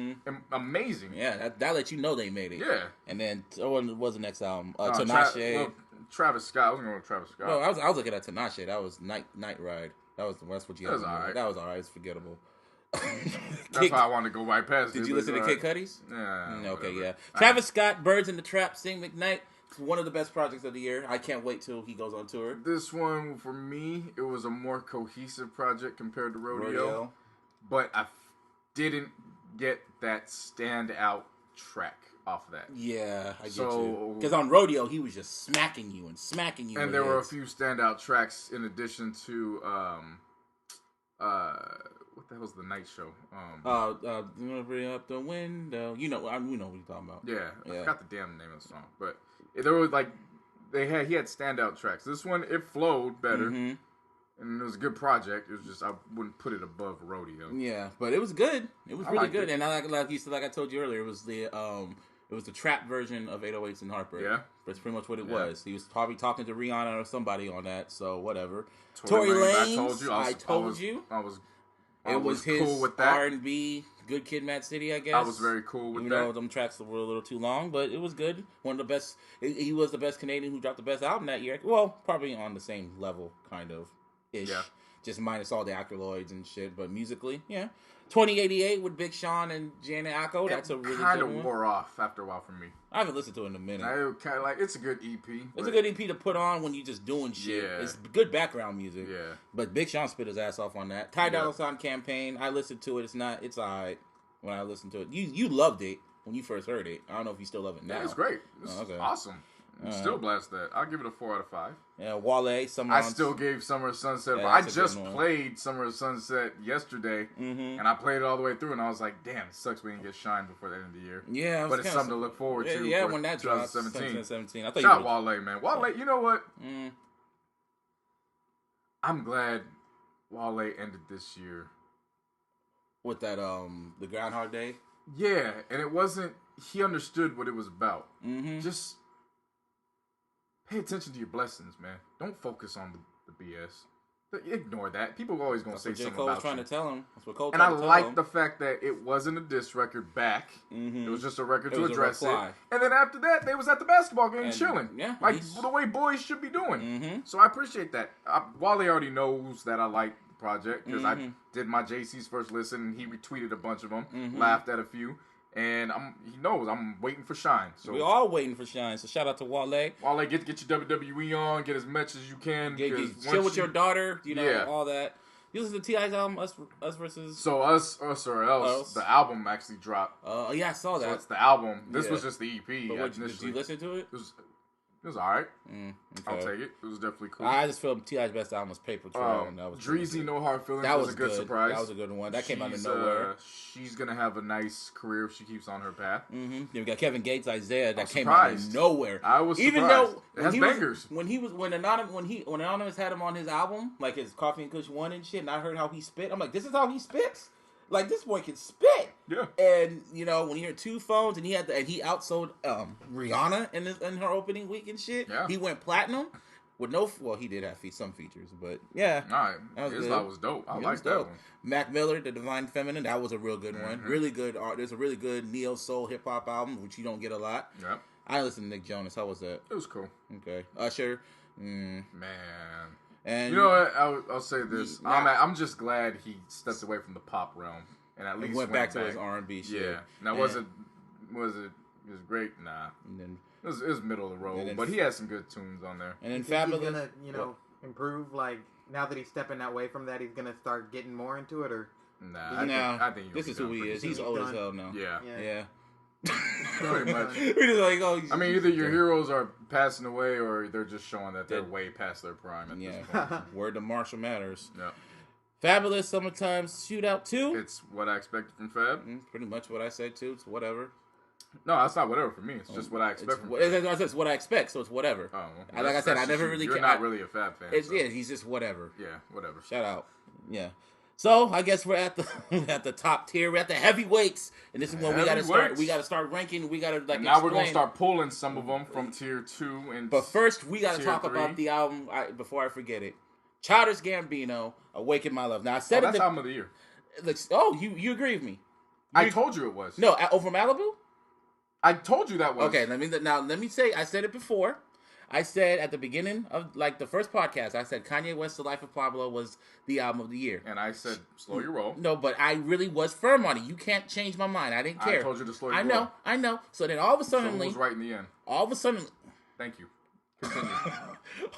amazing.
Yeah, that let you know they made it.
Yeah.
And then, what was the next album? Tinashe.
Travis Scott. I wasn't going with Travis Scott.
No, I was looking at Tinashe. That was Night Ride. That's what you had. That was alright. It's forgettable.
That's why I wanted to go right past it.
Did you listen to Kid Cudi's?
Yeah.
Okay, yeah. Travis Scott, Birds in the Trap, Sing McKnight. It's one of the best projects of the year. I can't wait till he goes on tour.
This one, for me, it was a more cohesive project compared to Rodeo. But I didn't get that standout track off of that.
Yeah, I get you. Because on Rodeo, he was just smacking you.
And there were a few standout tracks in addition to what the hell's the night show?
Bring up the window. You know what you're talking about.
Yeah, I forgot the damn name of the song, but there was like he had standout tracks. This one it flowed better, and it was a good project. It was just I wouldn't put it above Rodeo.
Yeah, but it was good. It was really good, and like you said, like I told you earlier, it was the trap version of 808s and Harper.
Yeah,
that's pretty much what it was. He was probably talking to Rihanna or somebody on that. So whatever.
Tory Lanez,
I told you.
I was
his
cool with that.
R&B, Good Kid, Mad City, I guess.
I was very cool with that.
Even though them tracks were a little too long, but it was good. One of the best. He was the best Canadian who dropped the best album that year. Well, probably on the same level, kind of, ish. Yeah. Just minus all the accolades and shit, but musically, yeah. 2088 with Big Sean and Janet Acko. That's a really good one.
Kind of wore off after a while for me.
I haven't listened to it in a minute.
Kind of like it's a good EP.
It's a good EP to put on when you just doing shit. Yeah. It's good background music.
Yeah.
But Big Sean spit his ass off on that. Ty Dolla $ign Campaign. I listened to it. It's alright when I listened to it. You loved it when you first heard it. I don't know if you still love it now.
Yeah, it's great. It's awesome. Still blast that. I'll give it a 4 out of 5.
Yeah, Wale,
I still gave Summer of Sunset. Yeah, I just played Summer of Sunset yesterday, and I played it all the way through, and I was like, damn, it sucks we didn't get Shine before the end of the year.
Yeah,
but it's something to look forward to.
Yeah, when that drops, 2017. I thought
Shout out Wale, man. Wale, you know what? I'm glad Wale ended this year.
With that, the Groundhog Day?
Yeah, and it wasn't, he understood what it was about. Just pay attention to your blessings, man. Don't focus on the BS. Ignore that. People are always going to say something about you.
That's what J. Cole was trying to tell him. That's what Cole
and I like the fact that it wasn't a diss record back. It was just a record to address it. And then after that, they was at the basketball game chilling. Yeah, like the way boys should be doing. So I appreciate that. Wale already knows that I like the project because I did my JC's first listen and he retweeted a bunch of them, laughed at a few. And he knows I'm waiting for Shine. So
we're all waiting for Shine. So shout out to Wale.
Wale, get your WWE on, get as much as you can.
Chill with your daughter, all that. You listen to T.I.'s album, Us versus.
So Us or Else. The album actually dropped.
Yeah, I saw that.
So it's the album. This was just the EP.
But did you listen to it?
It was alright. I'll take it. It was definitely cool.
I just feel T.I.'s best album was Paper Trail. And that was
Dreezy, No Hard Feelings. That was a good surprise.
That was a good one. That came out of nowhere.
She's gonna have a nice career if she keeps on her path.
Then we got Kevin Gates, Isaiah. That came out of nowhere.
I was surprised. Even though
it has bangers. When Anonymous had him on his album, like his Coffee and Kush 1 and shit, and I heard how he spit. I'm like, this is how he spits. Like, this boy can spit.
Yeah.
And, when he heard 2 Phones and he outsold Rihanna in her opening week and shit.
Yeah.
He went platinum with he did have some features, but yeah.
All right. His live was dope. I like that one.
Mac Miller, The Divine Feminine, that was a real good one. Really good art. There's a really good neo soul hip hop album, which you don't get a lot.
Yeah.
I listened to Nick Jonas. How was that?
It was cool.
Okay. Usher.
Man.
And
you know what? I'll say this. I'm just glad he stepped away from the pop realm and at least
went back to his R&B shit.
Yeah. Now was it great? Nah.
And then
it was middle of the road, but he had some good tunes on there.
And then Fabulous,
gonna improve. Like now that he's stepping away from that, he's gonna start getting more into it, or
I think
this is who he is. He's old as hell now.
Yeah. Pretty much.
We're just like,
I mean, either your heroes are passing away or they're just showing that they're way past their prime at this point.
Word to Marshall Matters.
Yeah.
Fabulous Summertime Shootout 2.
It's what I expected from Fab.
Pretty much what I said too. It's whatever.
No, that's not whatever for me. It's just what I expect from Fab.
It's what I expect, so it's whatever.
Oh,
like I said, I never really.
You're not really a Fab fan.
Yeah, he's just whatever.
Yeah, whatever.
Shout out. Yeah. So I guess we're at the top tier. We're at the heavyweights, and this is when we got to start. We got to start ranking. We got to
now explain. We're gonna start pulling some of them from tier 2
But first, we got to talk about the album. Before I forget it, Childish Gambino, "Awaken My Love." Now I said
that's album of the year.
You agree with me?
I told you it was.
No, over Malibu.
I told you that was.
Okay, let me say. I said it before. I said at the beginning of the first podcast, I said Kanye West's The Life of Pablo was the album of the year.
And I said, slow your roll.
No, but I really was firm on it. You can't change my mind. I didn't care.
I told you to slow your roll.
I know. So then all of a sudden...
Someone was right in the end.
All of a sudden...
Thank you. Continue.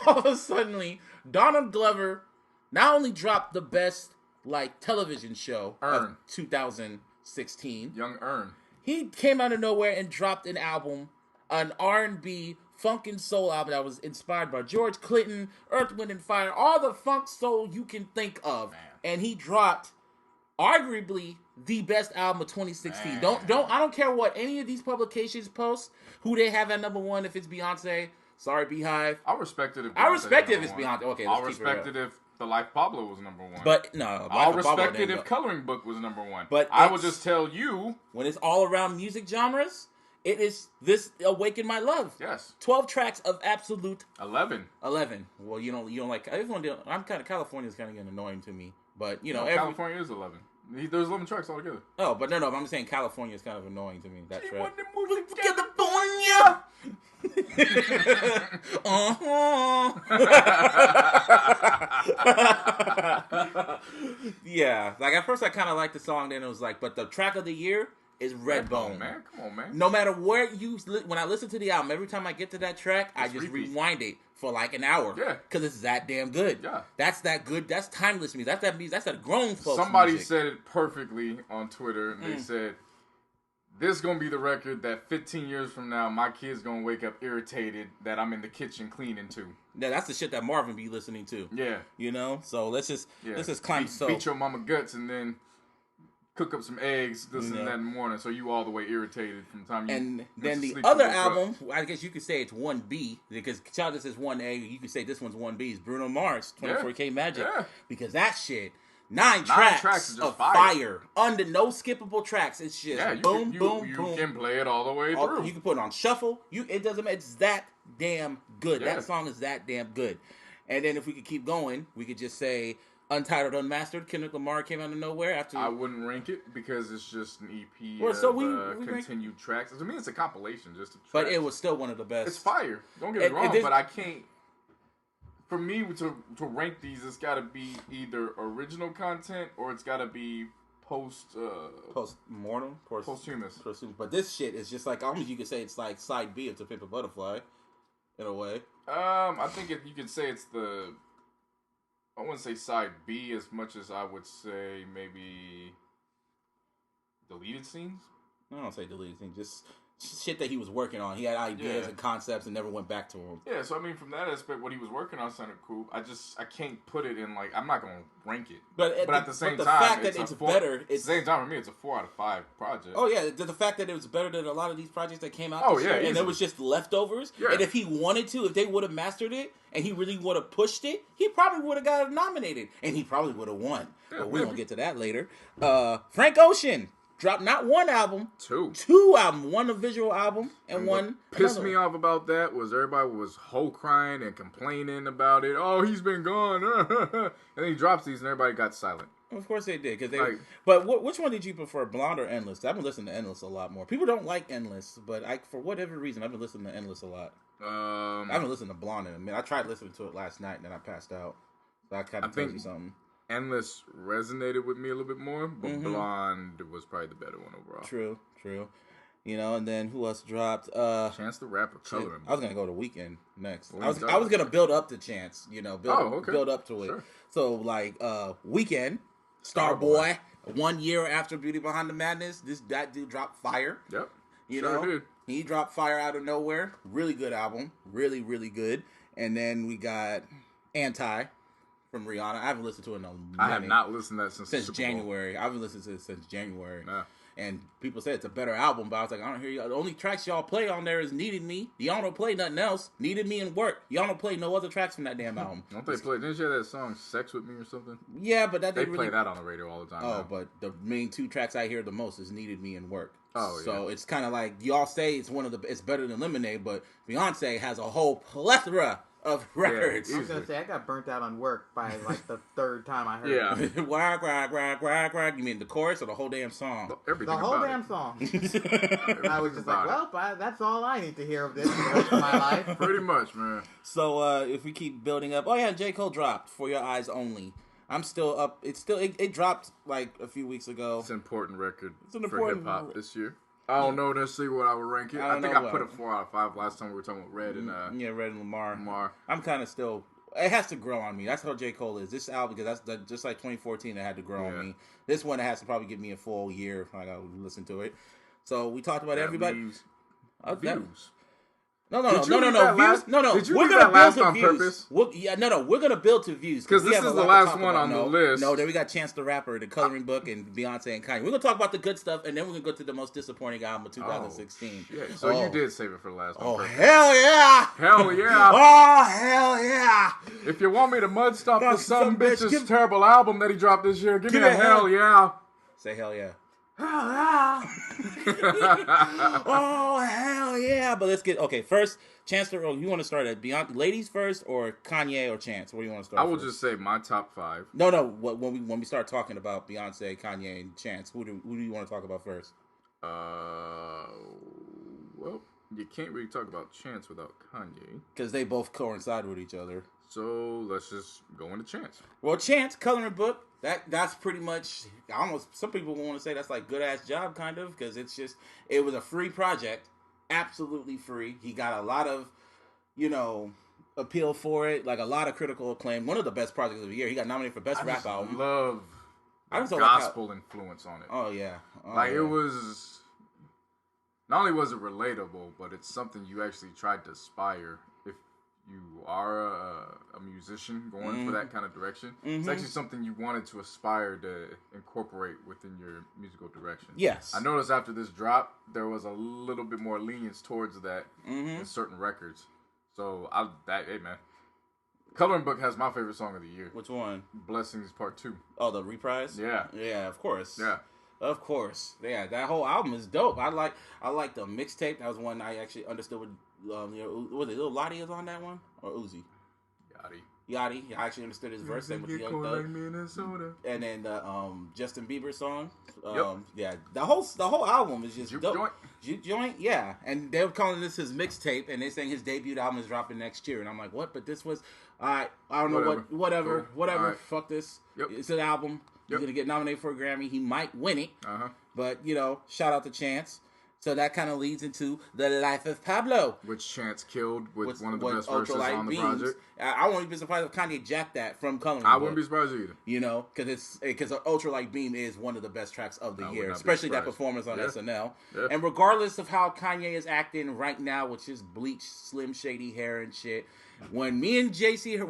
All of a sudden, Donald Glover not only dropped the best television show of 2016.
Young Earn.
He came out of nowhere and dropped an album, an R&B funk and soul album that was inspired by George Clinton, Earth, Wind and Fire, all the funk soul you can think of.
Man.
and he dropped arguably the best album of 2016. I don't care what any of these publications post, who they have at number one. If it's Beyonce, sorry, Beehive.
I respect it if
it's Beyonce. Okay,
I'll respect it if The Life Pablo was number one.
But no,
I'll respect it if Coloring Book was number one.
But
I will just tell you,
when it's all around music genres, it is this Awaken My Love.
Yes.
12 tracks of absolute
11.
Well, you don't like. I'm kind of California's kind of getting annoying to me, but
California is 11. There's 11 tracks altogether.
Oh, but no, but I'm saying California is kind of annoying to me. That track. Yeah, like at first I kind of liked the song, then it was like, but the track of the year is Redbone.
Man, come on, man.
No matter where when I listen to the album, every time I get to that track, I just rewind it for like an hour.
Yeah,
because it's that damn good.
Yeah,
that's that good. That's timeless music. That's that grown folks.
Somebody
music.
said it perfectly on Twitter. They said, "This gonna be the record that 15 years from now, my kid's gonna wake up irritated that I'm in the kitchen cleaning too."
Yeah, that's the shit that Marvin be listening to.
Yeah,
So let's just climb.
Beat your mama guts and then cook up some eggs, this and that in the morning, so you all the way irritated from the time you.
And then the other album, I guess you could say it's 1B, because Childish is 1A. You could say this one's 1B. Is Bruno Mars, 24K Magic, because that shit. Nine tracks of fire. Under no skippable tracks. It's just boom, boom.
You can play it all the way through.
You can put it on shuffle. It doesn't matter. It's that damn good.
Yeah.
That song is that damn good. And then if we could keep going, we could just say Untitled Unmastered. Kendrick Lamar came out of nowhere after.
I wouldn't rank it because it's just an EP we continued tracks. To me, it's a compilation, just.
But it was still one of the best.
It's fire. Don't get me wrong, but I can't. For me to rank these, it's got to be either original content or it's got to be posthumous.
But this shit is just like almost you could say it's like side B of To Pimp a Butterfly, in a way.
I think you could say it's the. I wouldn't say side B as much as I would say maybe deleted scenes.
I don't say deleted scenes, just shit that he was working on. He had ideas and concepts and never went back to them.
Yeah, so I mean, from that aspect, what he was working on sounded cool. I can't put it in I'm not gonna rank it. But at the same time,
fact that it's better.
At the same time, for me, it's a 4 out of 5 project.
Oh yeah, the fact that it was better than a lot of these projects that came out. This year, and it was just leftovers. Yeah. And if he wanted to, if they would have mastered it and he really would have pushed it, he probably would have got nominated and he probably would have won. Yeah, but we're gonna get to that later. Frank Ocean dropped not one album, two albums, one a visual album and one.
Pissed me off about that was everybody was whole crying and complaining about it. Oh, he's been gone, and then he drops these and everybody got silent.
Of course they did, but which one did you prefer, Blonde or Endless? I've been listening to Endless a lot more. People don't like Endless, but for whatever reason, I've been listening to Endless a lot. I haven't listened to Blonde in a minute. I tried listening to it last night and then I passed out. So that kind of tells you something.
Endless resonated with me a little bit more, but Blonde was probably the better one overall.
True. And then who else dropped?
Chance the Rapper, Coloring.
I was gonna go to Weekend next. I was gonna build up to Chance, build up to it. Sure. So Weekend, Starboy, 1 year after Beauty Behind the Madness, that dude dropped fire.
Yep.
Did. He dropped fire out of nowhere. Really good album. Really, really good. And then we got Anti from Rihanna. I haven't listened to it in a minute.
I have not listened to that since
January. I haven't listened to it since January.
Nah.
And people say it's a better album, but I was like, I don't hear y'all. The only tracks y'all play on there is Needed Me. Y'all don't play nothing else. Needed Me and Work. Y'all don't play no other tracks from that damn album.
Don't they play? Didn't you have that song Sex With Me or something?
Yeah, but
they play that on the radio all the time.
Oh, but the main two tracks I hear the most is Needed Me and Work.
Oh, yeah.
So it's kind of like y'all say it's better than Lemonade, but Beyonce has a whole plethora of records.
I was gonna say I got burnt out on Work by the third time I heard it.
Wag, wag, wag, wag, wag. You mean the chorus or the whole damn song?
The whole damn song. I was just like, well, that's all I need to hear of this for the rest of my life.
Pretty much, man.
So if we keep building up, J. Cole dropped For Your Eyes Only. I'm still up. It dropped like a few weeks ago.
It's an important record for hip hop this year. I don't know necessarily what I would rank it. I think I put a 4 out of 5 last time we were talking about Red and
Red and Lamar. I'm kind of still. It has to grow on me. That's how J. Cole is. This album, because that's just like 2014. It had to grow on me. This one, it has to probably give me a full year. I gotta listen to it. So we talked about everybody.
Views.
No.
Did you
Views.
leave that last
No.
Did you
We're
leave
gonna
that last
build to
on
views.
purpose?
We're gonna build to views
Because
we
this
have a
is the
lot to
last
talk
one
about.
on the
No,
list.
No, then we got Chance the Rapper, The Coloring Book, and Beyonce and Kanye. We're gonna talk about the good stuff, and then we're gonna go to the most disappointing album of 2016.
Yeah, so you did save it for last on purpose.
Hell yeah!
Hell yeah!
Oh hell yeah!
If you want me to mud stop this
Some
some bitch's terrible album that he dropped this year, give me
give
a
it a
hell yeah!
Say hell yeah!
Hell yeah!
Oh hell yeah! But let's get first. Chance the you want to start at Beyonce, ladies first, or Kanye or Chance? What do you want to start?
I will
first?
just say my top 5.
No. When we start talking about Beyonce, Kanye, and Chance, who do you want to talk about first?
Well, you can't really talk about Chance without Kanye,
Because they both coincide with each other.
so let's just go into Chance.
Well, Chance, Coloring Book, that's pretty much almost. Some people want to say that's like good ass job, kind of, because it was a free project. Absolutely free. He got a lot of, appeal for it. Like a lot of critical acclaim. One of the best projects of the year. He got nominated for best rap album.
Love
I just
the
don't like
gospel influence on it.
Oh yeah.
It was. Not only was it relatable, but it's something you actually tried to aspire if you are a musician going for that kind of direction. It's actually something you wanted to aspire to incorporate within your musical direction.
Yes.
I noticed after this drop, there was a little bit more lenience towards that in certain records. So, hey man. Coloring Book has my favorite song of the year.
Which one?
Blessings Part 2.
Oh, the reprise?
Yeah.
Yeah, of course.
Yeah.
Of course. Yeah, that whole album is dope. I like the mixtape. That was one I actually understood what was it Lil Lottie is on that one? Or Uzi? Yachty. I actually understood his verse. Same with Young Thug. And then the Justin Bieber song. Yeah, the whole album is just
Juke
dope.
Joint.
Juke Joint, yeah. And they were calling this his mixtape, and they're saying his debut album is dropping next year. And I'm like, what? But this was, I don't know whatever. Right. Fuck this.
Yep.
It's an album. He's going to get nominated for a Grammy. He might win it. But, shout out to Chance. So that kind of leads into The Life of Pablo.
Which Chance killed with one of the best verses
Ultralight
on the
Beams.
project.
I won't be surprised if Kanye jacked that from Coloring
I
Book.
wouldn't be surprised either.
Because Ultralight Beam is one of the best tracks of the year, especially that performance on SNL. Yeah. And regardless of how Kanye is acting right now with his bleached, slim, shady hair and shit, when me and JC heard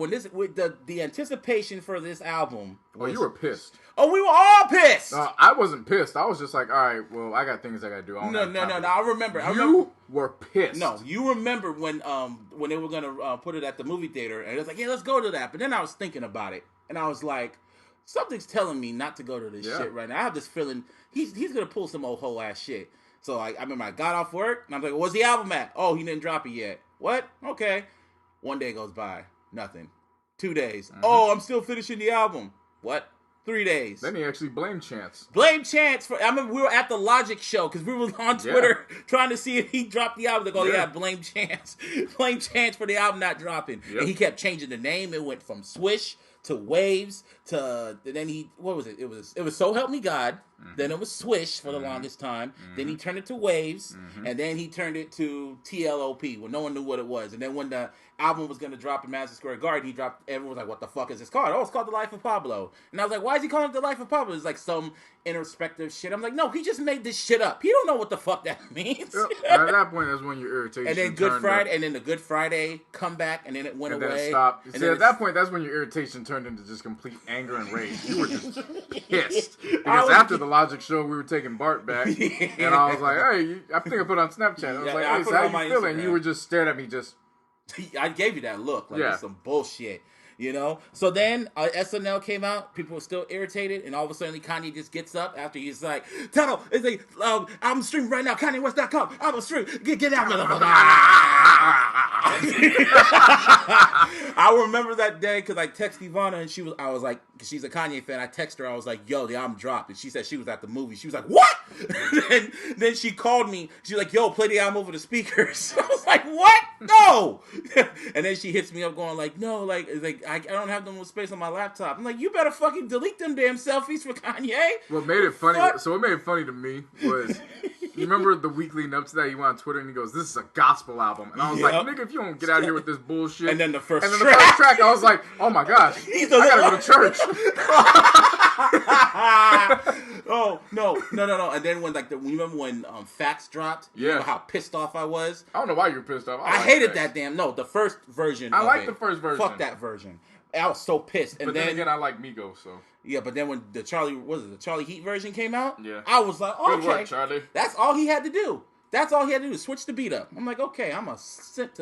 the anticipation for this album,
you were pissed.
Oh, we were all pissed.
I wasn't pissed. I was just like, all right, well, I got things I got to do.
No. I remember.
You were pissed.
No, you remember when they were gonna put it at the movie theater, and it was like, yeah, let's go to that. But then I was thinking about it, and I was like, something's telling me not to go to this shit right now. I have this feeling he's gonna pull some old whole ass shit. So I remember I got off work, and I was like, where's the album at? Oh, he didn't drop it yet. What? Okay. 1 day goes by, nothing. 2 days. Oh, I'm still finishing the album. What? 3 days.
Then he actually blamed Chance.
I remember we were at the Logic show because we were on Twitter trying to see if he dropped the album. They go, blame Chance. Blame Chance for the album not dropping. Yep. And he kept changing the name. It went from Swish to Waves to then what was it? It was So Help Me God. Then it was Swish for the longest time. Then he turned it to Waves, and then he turned it to TLOP when no one knew what it was. And then when the album was going to drop in Madison Square Garden, everyone was like, what the fuck is this called? Oh, it's called The Life of Pablo. And I was like, why is he calling it The Life of Pablo? It's like some introspective shit. I'm like, no, he just made this shit up. He don't know what the fuck that means.
At that point, that's when your irritation
and then Good Friday, and then the Good Friday comeback, and then it went away.
Then it stopped. At that point, that's when your irritation turned into just complete anger and rage. You were just pissed. Because after the Logic show, we were taking Bart back, and I was like, hey, I think I put on Snapchat. I was like, hey, so how you feeling? You were just staring at me just...
I gave you that look, like it's some bullshit, So then SNL came out, people were still irritated, and all of a sudden Kanye just gets up after he's like, Tuttle, it's like, I'm streaming right now, KanyeWest.com, I'm a stream, get out, motherfucker. I remember that day because I texted Ivana and I was like, she's a Kanye fan. I texted her. I was like, yo, the album dropped. And she said she was at the movie. She was like, what? then she called me. She was like, yo, play the album over the speakers. I was like, what? No. And then she hits me up going like, no, like I don't have no more space on my laptop. I'm like, you better fucking delete them damn selfies for Kanye.
What made it funny? So what made it funny to me was, you remember the week leading up to that, you went on Twitter and he goes, this is a gospel album. And I was like, nigga, if you don't get out of here with this bullshit.
And then the first
track, I was like, oh my gosh, I gotta go to church.
Oh no. And then when remember when Facts dropped?
Yeah.
Remember how pissed off I was?
I don't know why you were pissed off.
I hated that damn. No, the first version.
I like the first version.
Fuck that version. I was so pissed. And
but then again, I like Migos, so.
Yeah, but then when the Charlie Heat version came out,
yeah,
I was like, okay,
good work, Charlie.
That's all he had to do. That's all he had to do, switch the beat up. I'm like, okay, I'm not a simp.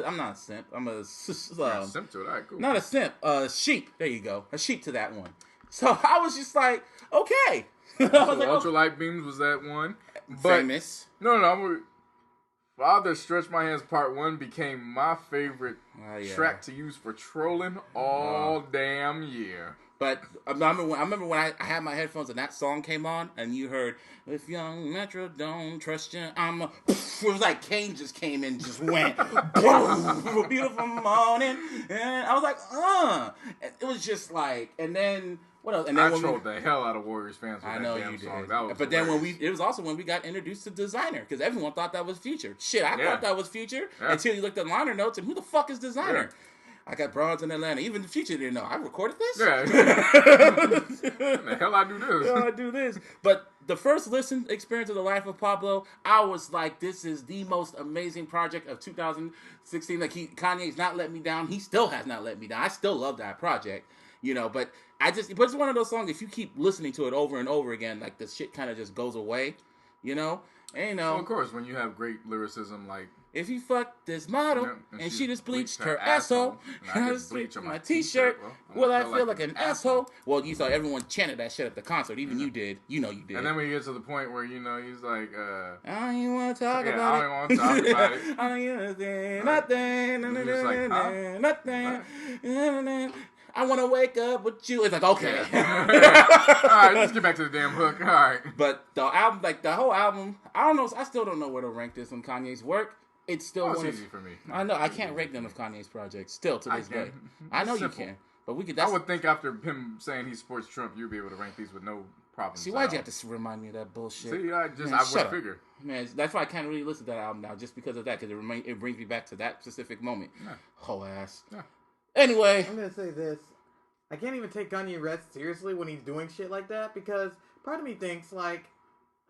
I'm a
simp to it. All right, cool.
Not a simp, sheep. There you go, a sheep to that one. So I was just like, okay.
So Ultralight Beams was that one. But
famous.
No. Father Stretch My Hands Part 1 became my favorite track to use for trolling all damn year.
But I remember when I had my headphones and that song came on and you heard, if young Metro don't trust you, it was like Kane just came in, just went, boom, beautiful morning. And I was like, And it was just like, and then, what else? And then
I trolled the hell out of Warriors fans with that damn song. That was
but
hilarious.
then it was also when we got introduced to Designer, because everyone thought that was Future. Shit, I thought that was Future until you looked at liner notes and who the fuck is Designer? Yeah. I got broads in Atlanta. Even the Future didn't know. I recorded this?
Yeah. The hell I do this?
Yeah, I do this. But the first listen experience of The Life of Pablo, I was like, this is the most amazing project of 2016. Like, Kanye's not let me down. He still has not let me down. I still love that project. But but it's one of those songs, if you keep listening to it over and over again, like, the shit kind of just goes away, And,
Well, of course, when you have great lyricism, like,
if you fuck this model and she just bleached her asshole, and I just bleached my t-shirt, will I feel like an asshole? Well, you saw everyone chanted that shit at the concert. Even you did. You know you did.
And then when you get to the point where, he's like,
I don't even want to talk about it.
I don't want to talk about it.
I don't even say nothing. I want to wake up with you. It's like, okay.
Yeah. All right, let's get back to the damn hook. All right.
But the album, the whole album, I don't know. I still don't know where to rank this on Kanye's work. It's still
easy for me.
I know. I can't rank them of Kanye's projects still to this day. I know you can. But we could.
I would think after him saying he supports Trump, you'd be able to rank these with no problem.
See, why'd you have to remind me of that bullshit?
See, I would figure.
Man, that's why I can't really listen to that album now, just because of that, because it brings me back to that specific moment. Yeah. Whole ass. Yeah. Anyway.
I'm going to say this. I can't even take Kanye West seriously when he's doing shit like that, because part of me thinks, like,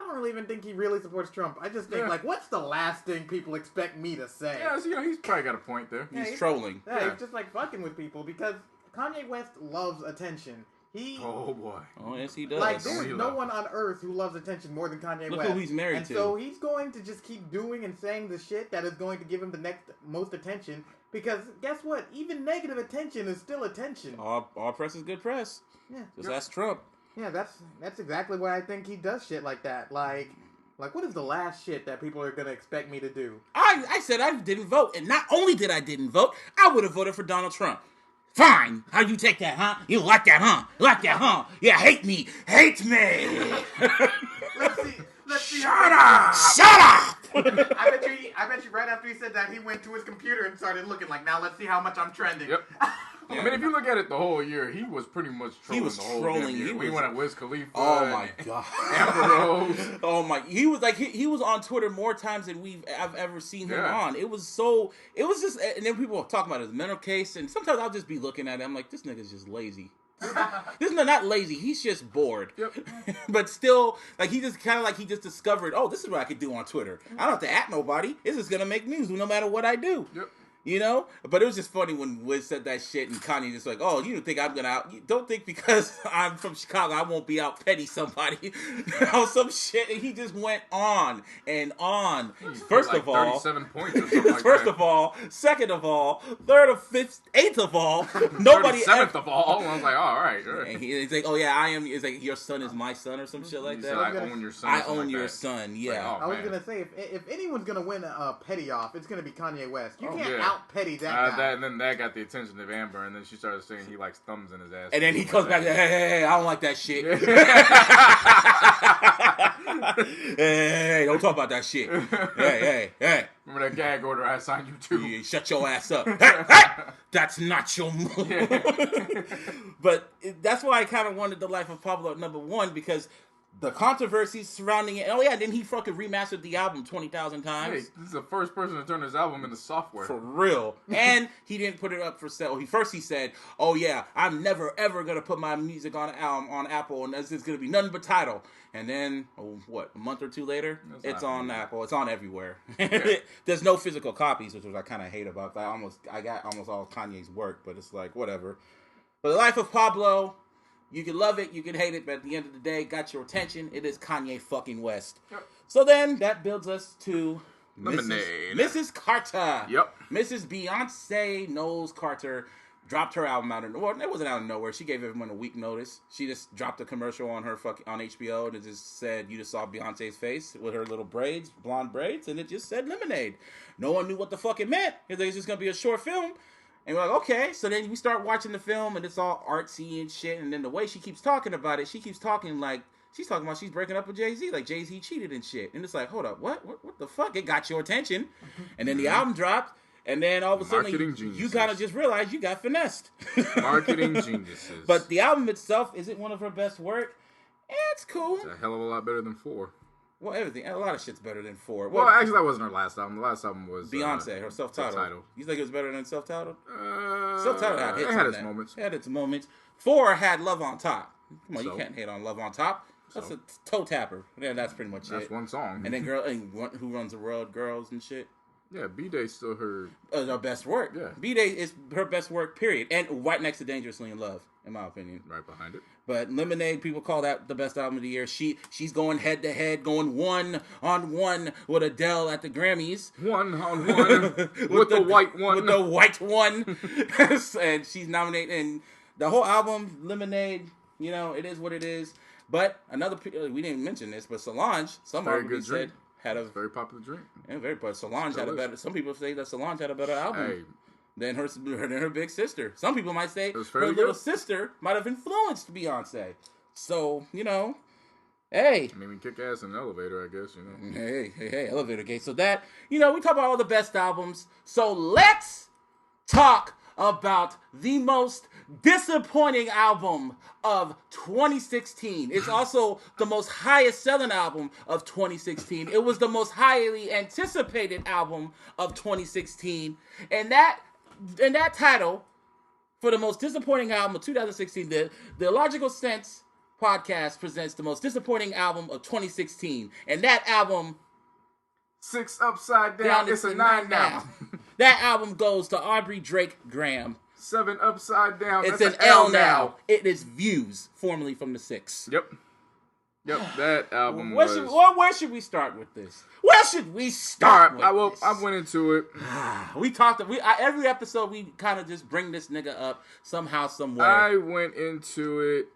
I don't really even think he really supports Trump. I just think, like, what's the last thing people expect me to say?
Yeah, so, he's probably got a point there.
He's trolling.
Yeah, he's just, like, fucking with people, because Kanye West loves attention.
Oh, boy.
Oh, yes, he does.
Like, there's no one on earth who loves attention more than Kanye West.
Look who he's married to.
And so he's going to just keep doing and saying the shit that is going to give him the next most attention. Because, guess what? Even negative attention is still attention.
All press is good press.
Yeah.
Just ask Trump.
Yeah, that's exactly why I think he does shit like that. Like, what is the last shit that people are going to expect me to do?
I said I didn't vote. And not only did I didn't vote, I would have voted for Donald Trump. Fine. How you take that, huh? You like that, huh? Like that, huh? Yeah, hate me. Hate me.
Let's see.
Shut up. Shut up.
I bet you right after he said that, he went to his computer and started looking like, now let's see how much I'm trending.
Yep. I mean, if you look at it the whole year, he was pretty much trolling the whole year. We went at Wiz Khalifa.
Oh, my God.
Amber Rose.
Oh, my. He was like, he was on Twitter more times than I've ever seen him on. It was just, and then people were talking about his mental case, and sometimes I'll just be looking at him like, this nigga's just lazy. This is not lazy. He's just bored. Yep. But still, like, he just discovered, oh, this is what I could do on Twitter. I don't have to at nobody. This is going to make news no matter what I do. Yep. But it was just funny when Wiz said that shit and Kanye just like, oh, you don't think I'm gonna don't think because I'm from Chicago I won't be out petty somebody or some shit, and he just went on and on. First of all,
37 points or something like
first of all, second of all, third of fifth, eighth of all, nobody
37th of all. I was like, oh, all right.
And he's like, oh yeah, I am. It's like your son is my son or some shit like that.
I own your son.
I own your son. Yeah.
Like, I was gonna say if anyone's gonna win a petty off, it's gonna be Kanye West. You can't out petty that guy.
And then that got the attention of Amber, and then she started saying he likes thumbs in his ass.
And then he comes back, hey, I don't like that shit. Hey, don't talk about that shit. Hey.
Remember that gag order I signed you to?
Yeah, shut your ass up. Hey, that's not your move. But that's why I kind of wanted The Life of Pablo at number one, because the controversies surrounding it. Oh yeah, then he fucking remastered the album 20,000 times.
Hey, this is the first person to turn his album into software.
For real. And he didn't put it up for sale. He said, "Oh yeah, I'm never ever gonna put my music on Apple, and it's gonna be nothing but Tidal." And then, a month or two later, it's on Apple. It's on everywhere. Yeah. There's no physical copies, which I kind of hate about. I got almost all Kanye's work, but it's like whatever. But The Life of Pablo. You can love it, you can hate it, but at the end of the day, got your attention. It is Kanye fucking West. Yep. So then, that builds us to Mrs. Carter.
Yep.
Mrs. Beyonce Knowles Carter dropped her album out of nowhere. It wasn't out of nowhere. She gave everyone a week notice. She just dropped a commercial on HBO and it just said, you just saw Beyonce's face with her little braids, blonde braids, and it just said Lemonade. No one knew what the fuck it meant. It was just going to be a short film. And we're like, okay. So then we start watching the film, and it's all artsy and shit. And then the way she keeps talking about it, she's talking about she's breaking up with Jay-Z, like Jay-Z cheated and shit. And it's like, hold up, what the fuck? It got your attention. And then the album dropped, and then all of a sudden you kind of just realize you got finessed.
Marketing geniuses.
But the album itself isn't one of her best work. It's cool.
It's a hell of a lot better than 4.
Well, a lot of shit's better than 4.
Well, actually, that wasn't her last album. The last album was
Beyonce, her self-titled. You think it was better than self-titled?
Self-titled had hits. It had its moments.
It had its moments. 4 had Love on Top. Come on, you can't hate on Love on Top. That's a toe tapper. Yeah, that's pretty much it.
That's one song.
And then Who Runs the World, Girls and shit.
Yeah, B-Day's still her
best work.
Yeah,
B-Day is her best work, period. And right next to Dangerously in Love, in my opinion.
Right behind it.
But Lemonade, people call that the best album of the year. She's going head to head, going 1-on-1 with Adele at the Grammys.
1-on-1 with the white one.
With the white one. And she's nominated. And the whole album, Lemonade, it is what it is. But we didn't mention this, but Solange, some arguably said, had a
very popular drink.
Yeah, very popular. Solange had a better. Some people say that Solange had a better album than her big sister. Some people might say her little sister might have influenced Beyonce. So hey.
I mean, we kick ass in an elevator, I guess.
Hey, elevator gate. So that we talk about all the best albums. So let's talk about the most disappointing album of 2016. It's also the most highest selling album of 2016. It was the most highly anticipated album of 2016. And that title for the most disappointing album of 2016, the iLLogical Sense podcast presents the most disappointing album of 2016. And that album,
6 upside down, it's a 9 now.
That album goes to Aubrey Drake Graham.
7 upside down.
It's an L now. It is Views, formerly from the 6.
Yep. That album
where should we start with this? Where should we start with this?
I went into it.
Every episode we kind of just bring this nigga up somehow, somewhere.
I went into it.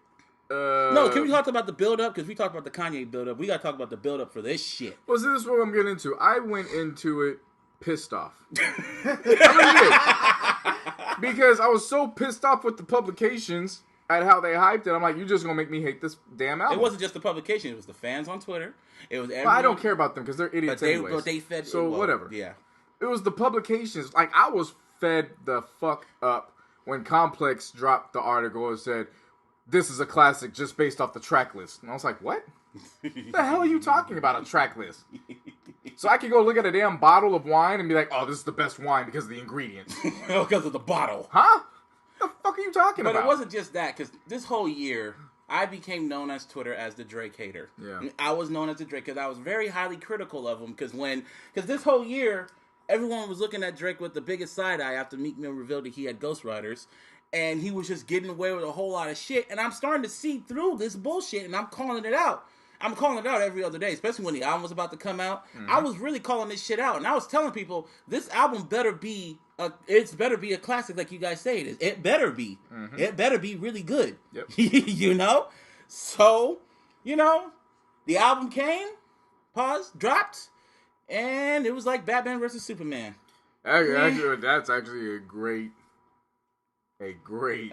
No, can we talk about the build-up? Because we talked about the Kanye build-up. We got to talk about the build-up for this shit.
Well, this is what I'm getting into. I went into it pissed off. I really did. Because I was so pissed off with the publications at how they hyped it. I'm like, you're just going to make me hate this damn album.
It wasn't just the publication. It was the fans on Twitter. It was everyone.
Well, I don't care about them because they're idiots anyways.
But they fed...
So, whatever.
Yeah.
It was the publications. Like, I was fed the fuck up when Complex dropped the article and said, this is a classic just based off the track list. And I was like, what? The hell are you talking about, a track list? So I could go look at a damn bottle of wine and be like, oh, this is the best wine because of the ingredients.
Because of the bottle.
Huh? What the fuck are you talking about?
But it wasn't just that, because this whole year, I became known as Twitter as the Drake hater.
Yeah.
I was known as the Drake because I was very highly critical of him, because this whole year, everyone was looking at Drake with the biggest side eye after Meek Mill revealed that he had ghostwriters. And he was just getting away with a whole lot of shit. And I'm starting to see through this bullshit, and I'm calling it out. I'm calling it out every other day, especially when the album was about to come out. Mm-hmm. I was really calling this shit out. And I was telling people, this album better be a classic like you guys say it is. It better be. Mm-hmm. It better be really good.
Yep.
So, the album came, dropped, and it was like Batman versus Superman.
Actually, that's actually a great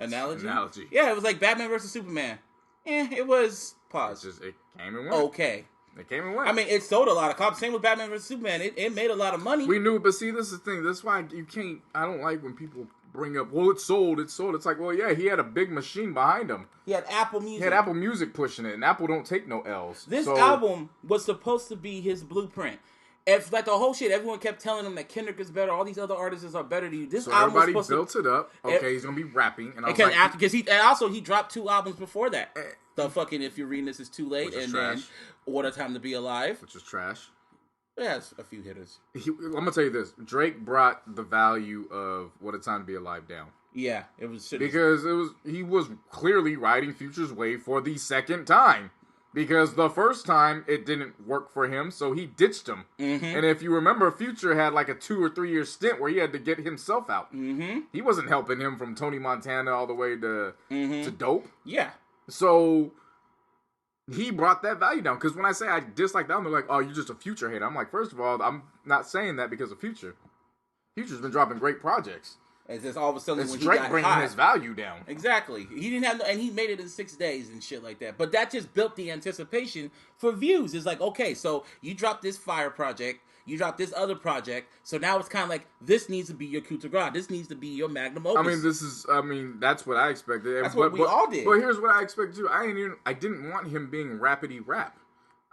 analogy.
Yeah, it was like Batman versus Superman. It was
it came and went.
Okay.
It came and went.
I mean, it sold a lot of copies. Same with Batman vs. Superman. It made a lot of money.
We knew, but see, this is the thing. That's why you can't. I don't like when people bring up, well, it's sold. It's like, well, yeah, he had a big machine behind him.
He had Apple Music.
He had Apple Music pushing it, and Apple don't take no L's.
This album was supposed to be his blueprint. If like the whole shit, everyone kept telling him that Kendrick is better, all these other artists are better than you. This album
everybody
was
built it up. Okay, he's gonna be rapping, and I was like,
because he dropped 2 albums before that. The fucking If You're Reading This Is Too Late, and then What a Time to Be Alive,
which is trash.
It has a few hitters.
I'm gonna tell you this: Drake brought the value of What a Time to Be Alive down.
Yeah, it was
because he was clearly riding Future's wave for the second time. Because the first time it didn't work for him, so he ditched him. Mm-hmm. And if you remember, Future had like a 2 or 3 year stint where he had to get himself out. Mm-hmm. He wasn't helping him from Tony Montana all the way to Dope.
Yeah.
So he brought that value down. Because when I say I dislike that, they're like, "Oh, you're just a Future hater." I'm like, first of all, I'm not saying that because of Future. Future's been dropping great projects.
It's just all of a sudden when
Drake
he got
bringing
hot,
his value down.
Exactly. He didn't have, and he made it in 6 days and shit like that. But that just built the anticipation for views. It's like, okay, so you dropped this fire project, you dropped this other project, so now it's kind of like this needs to be your coup de grace. This needs to be your magnum opus.
I mean, that's what I expected.
That's what we all did.
But here's what I expected too. I didn't want him being rappity rap.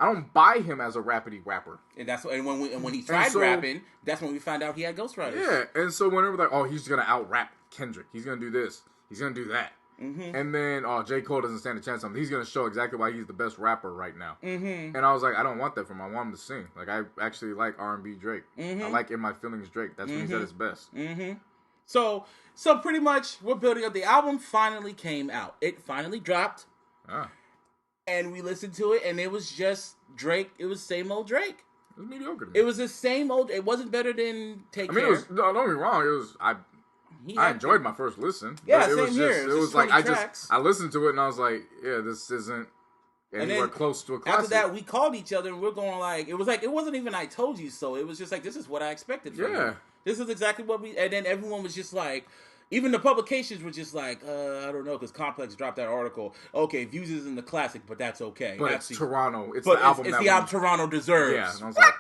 I don't buy him as a rappity rapper.
And when he tried rapping, that's when we found out he had ghostwriters.
Yeah, and so whenever like, oh, he's gonna out rap Kendrick, he's gonna do this, he's gonna do that, and then J. Cole doesn't stand a chance on him. He's gonna show exactly why he's the best rapper right now. And I was like, I don't want that from him. I want him to sing. Like I actually like R&B Drake. I like In My Feelings Drake. That's when he's at his best.
So pretty much we're building up. The album finally came out. It finally dropped. And we listened to it, and it was just Drake. It was same old Drake.
It was mediocre to me.
It was the same old. It wasn't better than Take Care.
Don't get me wrong. It was I enjoyed my first listen.
Yeah,
but
same here.
It was like I listened to it and I was like, yeah, this isn't anywhere close to a classic.
After that, we called each other and we're going like it wasn't even I told you so. It was just like this is what I expected from you. This is exactly what we. And then everyone was just like. Even the publications were just like, I don't know, because Complex dropped that article. Okay, Views isn't the classic, but that's okay.
But it's Toronto. It's the album
it's the album Toronto deserves.
Yeah, and I was like,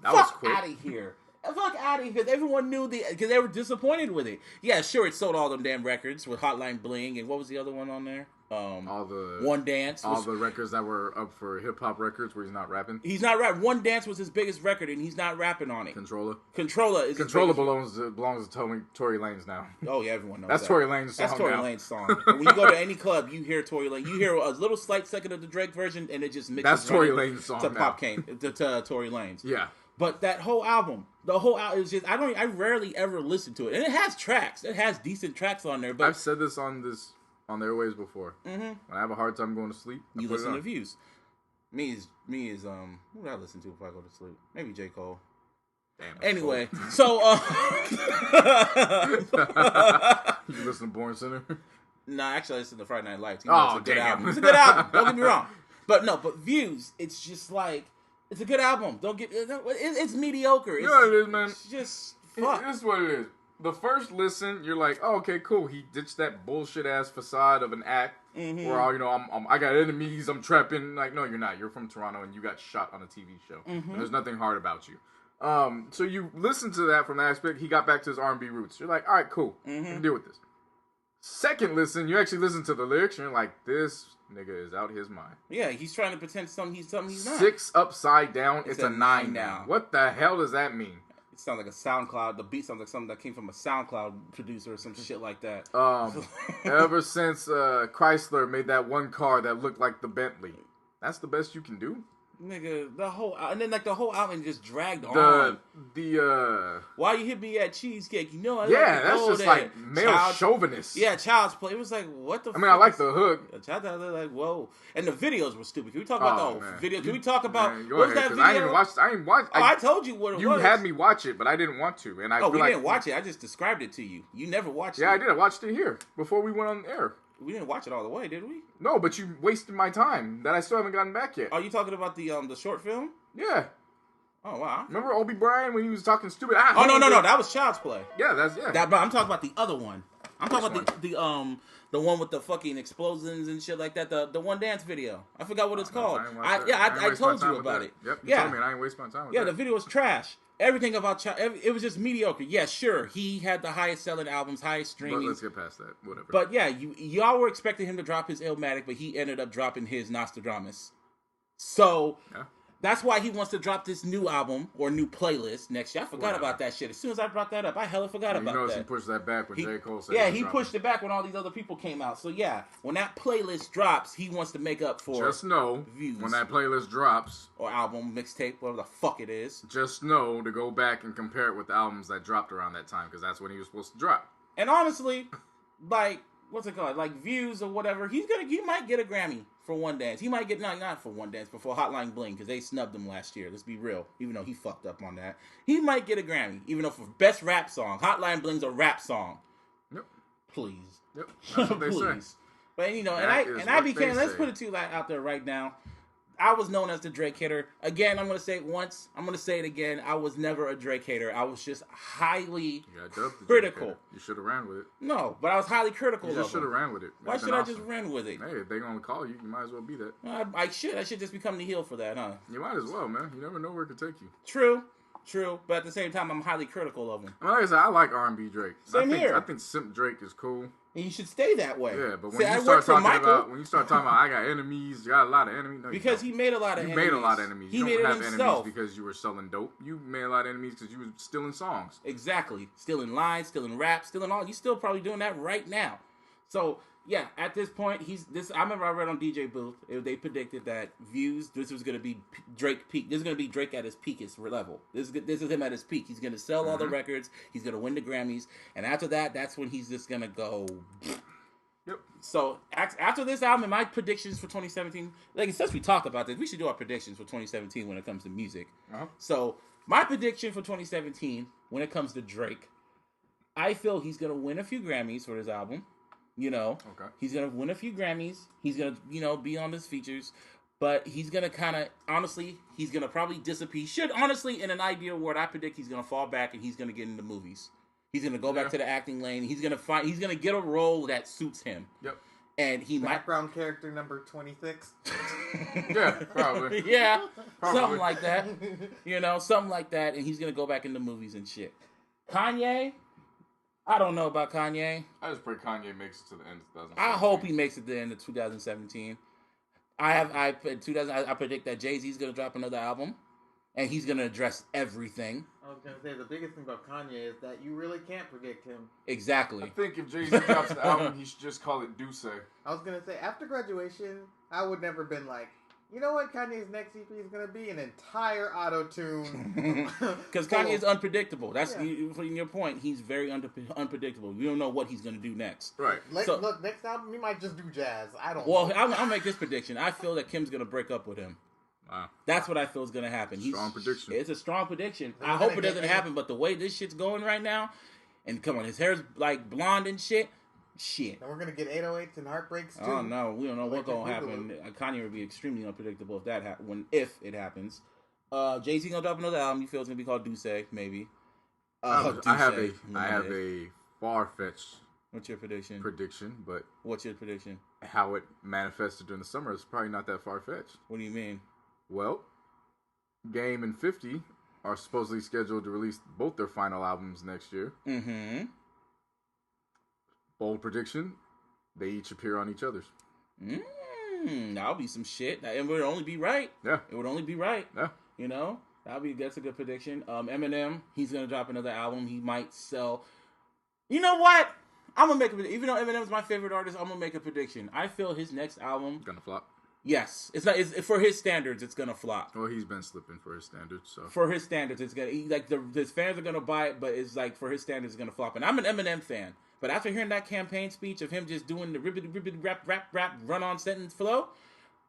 that was quick.
Fuck out of here. Fuck out of here. Everyone knew because they were disappointed with it. Yeah, sure, it sold all them damn records with Hotline Bling, and what was the other one on there?
All the
One Dance.
All the records that were up for hip hop records where he's not rapping.
He's not rapping. One Dance was his biggest record, and he's not rapping on it.
Controller belongs to Tory Lanez now.
Oh yeah, everyone knows
that's
that.
Tory Lanez song.
That's Tory Lanez song. When you go to any club, you hear Tory Lanez. You hear a little slight second of the Drake version, and it just mixes.
That's Tory Lanez song
to Pop Kane to Tory Lanez.
Yeah.
But that whole album, is just I rarely ever listen to it, and it has tracks. It has decent tracks on there. But
I've said this on the airwaves before. When I have a hard time going to sleep,
you listen to Views. Me is who do I listen to if I go to sleep? Maybe J. Cole.
Damn.
Anyway, so
you listen to Born Sinner?
Nah, actually I listen to Friday Night Lights.
Oh,
it's a good album. It's a good album. Don't get me wrong. But Views, it's just like it's a good album. It's mediocre.
You know what it is, man?
It's just fuck.
This is what it is. The first listen, you're like, oh, okay, cool. He ditched that bullshit ass facade of an act where I got enemies, I'm trapping. Like, no, you're not. You're from Toronto and you got shot on a TV show. And there's nothing hard about you. So you listen to that from that aspect. He got back to his R&B roots. You're like, all right, cool. I can deal with this. Second listen, you actually listen to the lyrics and you're like, this nigga is out his mind.
Yeah, he's trying to pretend something he's not.
6 upside down, it's a 9 now. What the hell does that mean?
Sounds like a SoundCloud. The beat sounds like something that came from a SoundCloud producer or some shit like that.
Ever since Chrysler made that one car that looked like the Bentley, that's the best you can do?
Nigga, the whole album just dragged on. Why you hit me at cheesecake? You know I like
that's just like male chauvinist.
Yeah, Child's Play. It was like what the.
I mean, I like the hook.
Like whoa, and the videos were stupid. Can we talk about the video? Can we talk about what was that video?
I ain't watched.
I told you what it was.
You had me watch it, but I didn't want to. And
we didn't watch it. I just described it to you. You never watched it.
Yeah, I did. I watched it here before we went on air.
We didn't watch it all the way, did we?
No, but you wasted my time that I still haven't gotten back yet.
Are you talking about the short film?
Yeah.
Oh wow.
Remember Obi Bryan when he was talking stupid?
No, that was Child's Play.
Yeah, that's
But I'm talking about the other one. I'm talking about the one with the fucking explosions and shit like that. The one dance video. I forgot what it's called. I told you about it.
Yep. You told me, and I ain't waste my time with that.
Yeah, the video was trash. Everything about it was just mediocre. Yeah, sure, he had the highest selling albums, highest streaming.
But let's get past that. Whatever.
But yeah, y'all were expecting him to drop his Illmatic, but he ended up dropping his Nostradamus. So that's why he wants to drop this new album or new playlist next year. I forgot about that shit. As soon as I brought that up, I hella forgot about that.
You notice he pushed that back when J. Cole said
he pushed it back when all these other people came out. So yeah, when that playlist drops, he wants to make up for
just know
views.
When that playlist drops
or album, mixtape, whatever the fuck it is.
Just know to go back and compare it with the albums that dropped around that time because that's when he was supposed to drop.
And honestly, like what's it called? Like views or whatever, he might get a Grammy for One Dance. He might get not for One Dance, but for Hotline Bling because they snubbed him last year. Let's be real. Even though he fucked up on that, he might get a Grammy. Even though for best rap song, Hotline Bling's a rap song.
Yep.
Please.
Yep. That's what they say.
But I became. Let's put it to you out there right now. I was known as the Drake hater. Again, I'm going to say it once. I'm going to say it again. I was never a Drake hater. I was just highly critical.
You should have ran with it.
No, but I was highly critical of him.
You just should have ran with it.
Why should I just run with it?
Hey, if they're going to call you, you might as well be that.
I should. I should just become the heel for that, huh?
You might as well, man. You never know where it could take you.
True. But at the same time, I'm highly critical of him.
I mean, like I said, I like R&B Drake.
Here.
I think Simp Drake is cool.
And you should stay that way.
Yeah, but when you start talking about I got enemies, you got a lot of enemies. No,
because he made a lot of enemies.
You made a lot of enemies.
You don't have
enemies because you were selling dope. You made a lot of enemies because you were stealing songs.
Exactly. Stealing lines, stealing rap, stealing all. You're still probably doing that right now. So, yeah, at this point, I remember I read on DJ Booth, they predicted that views, this was going to be Drake peak. This is going to be Drake at his peakest level. This is him at his peak. He's going to sell all the records. He's going to win the Grammys. And after that, that's when he's just going to go...
Yep.
So after this album, my predictions for 2017, like since we talked about this, we should do our predictions for 2017 when it comes to music. So my prediction for 2017 when it comes to Drake, I feel he's gonna win a few Grammys for his album. He's gonna win a few Grammys. He's gonna be on his features, but he's gonna he's gonna probably disappear. In an ideal world, I predict he's gonna fall back and he's gonna get into movies. He's gonna go back to the acting lane. He's gonna get a role that suits him.
Yep.
And he background character number 26.
Yeah, probably.
Yeah, probably. Something like that. Something like that. And he's gonna go back into movies and shit. Kanye, I don't know about Kanye.
I just pray Kanye makes it to the end of 2017.
I hope he makes it to the end of 2017. I predict that Jay-Z's gonna drop another album, and he's gonna address everything.
I was going to say, the biggest thing about Kanye is that you really can't predict him.
Exactly.
I think if Jay-Z drops the album, he should just call it Douce.
I was going to say, after graduation, I would never been like, you know what Kanye's next EP is going to be? An entire auto-tune.
Because Kanye is unpredictable. That's your point. He's very unpredictable. We don't know what he's going to do next.
Right.
Look, next album, he might just do jazz. I don't know.
Well, I'll make this prediction. I feel that Kim's going to break up with him. Wow. That's what I feel is going to happen.
Strong prediction.
It's a strong prediction. I hope it doesn't happen, but the way this shit's going right now, and come on, his hair's like blonde and shit. And
we're going to get 808s and heartbreaks too.
Oh no, we don't know what's going to happen. Kanye would be extremely unpredictable if it happens. Jay-Z going to drop another album. You feel it's going to be called Douce, maybe.
I have a far-fetched
What's your prediction?
But
what's your prediction?
How it manifested during the summer is probably not that far-fetched.
What do you mean?
Well, Game and 50 are supposedly scheduled to release both their final albums next year.
Mm-hmm.
Bold prediction, they each appear on each other's.
That'll be some shit. It would only be right.
Yeah.
It would only be right.
Yeah.
That's a good prediction. Eminem, he's going to drop another album. He might sell... You know what? I'm going to make a prediction. Even though Eminem's my favorite artist, I'm going to make a prediction. I feel his next album...
Gonna flop.
Yes, it's for his standards. It's gonna flop.
Well, he's been slipping for his standards. So
for his standards, it's gonna his fans are gonna buy it, but it's like for his standards, it's gonna flop. And I'm an Eminem fan, but after hearing that campaign speech of him just doing the ribbity rap run on sentence flow,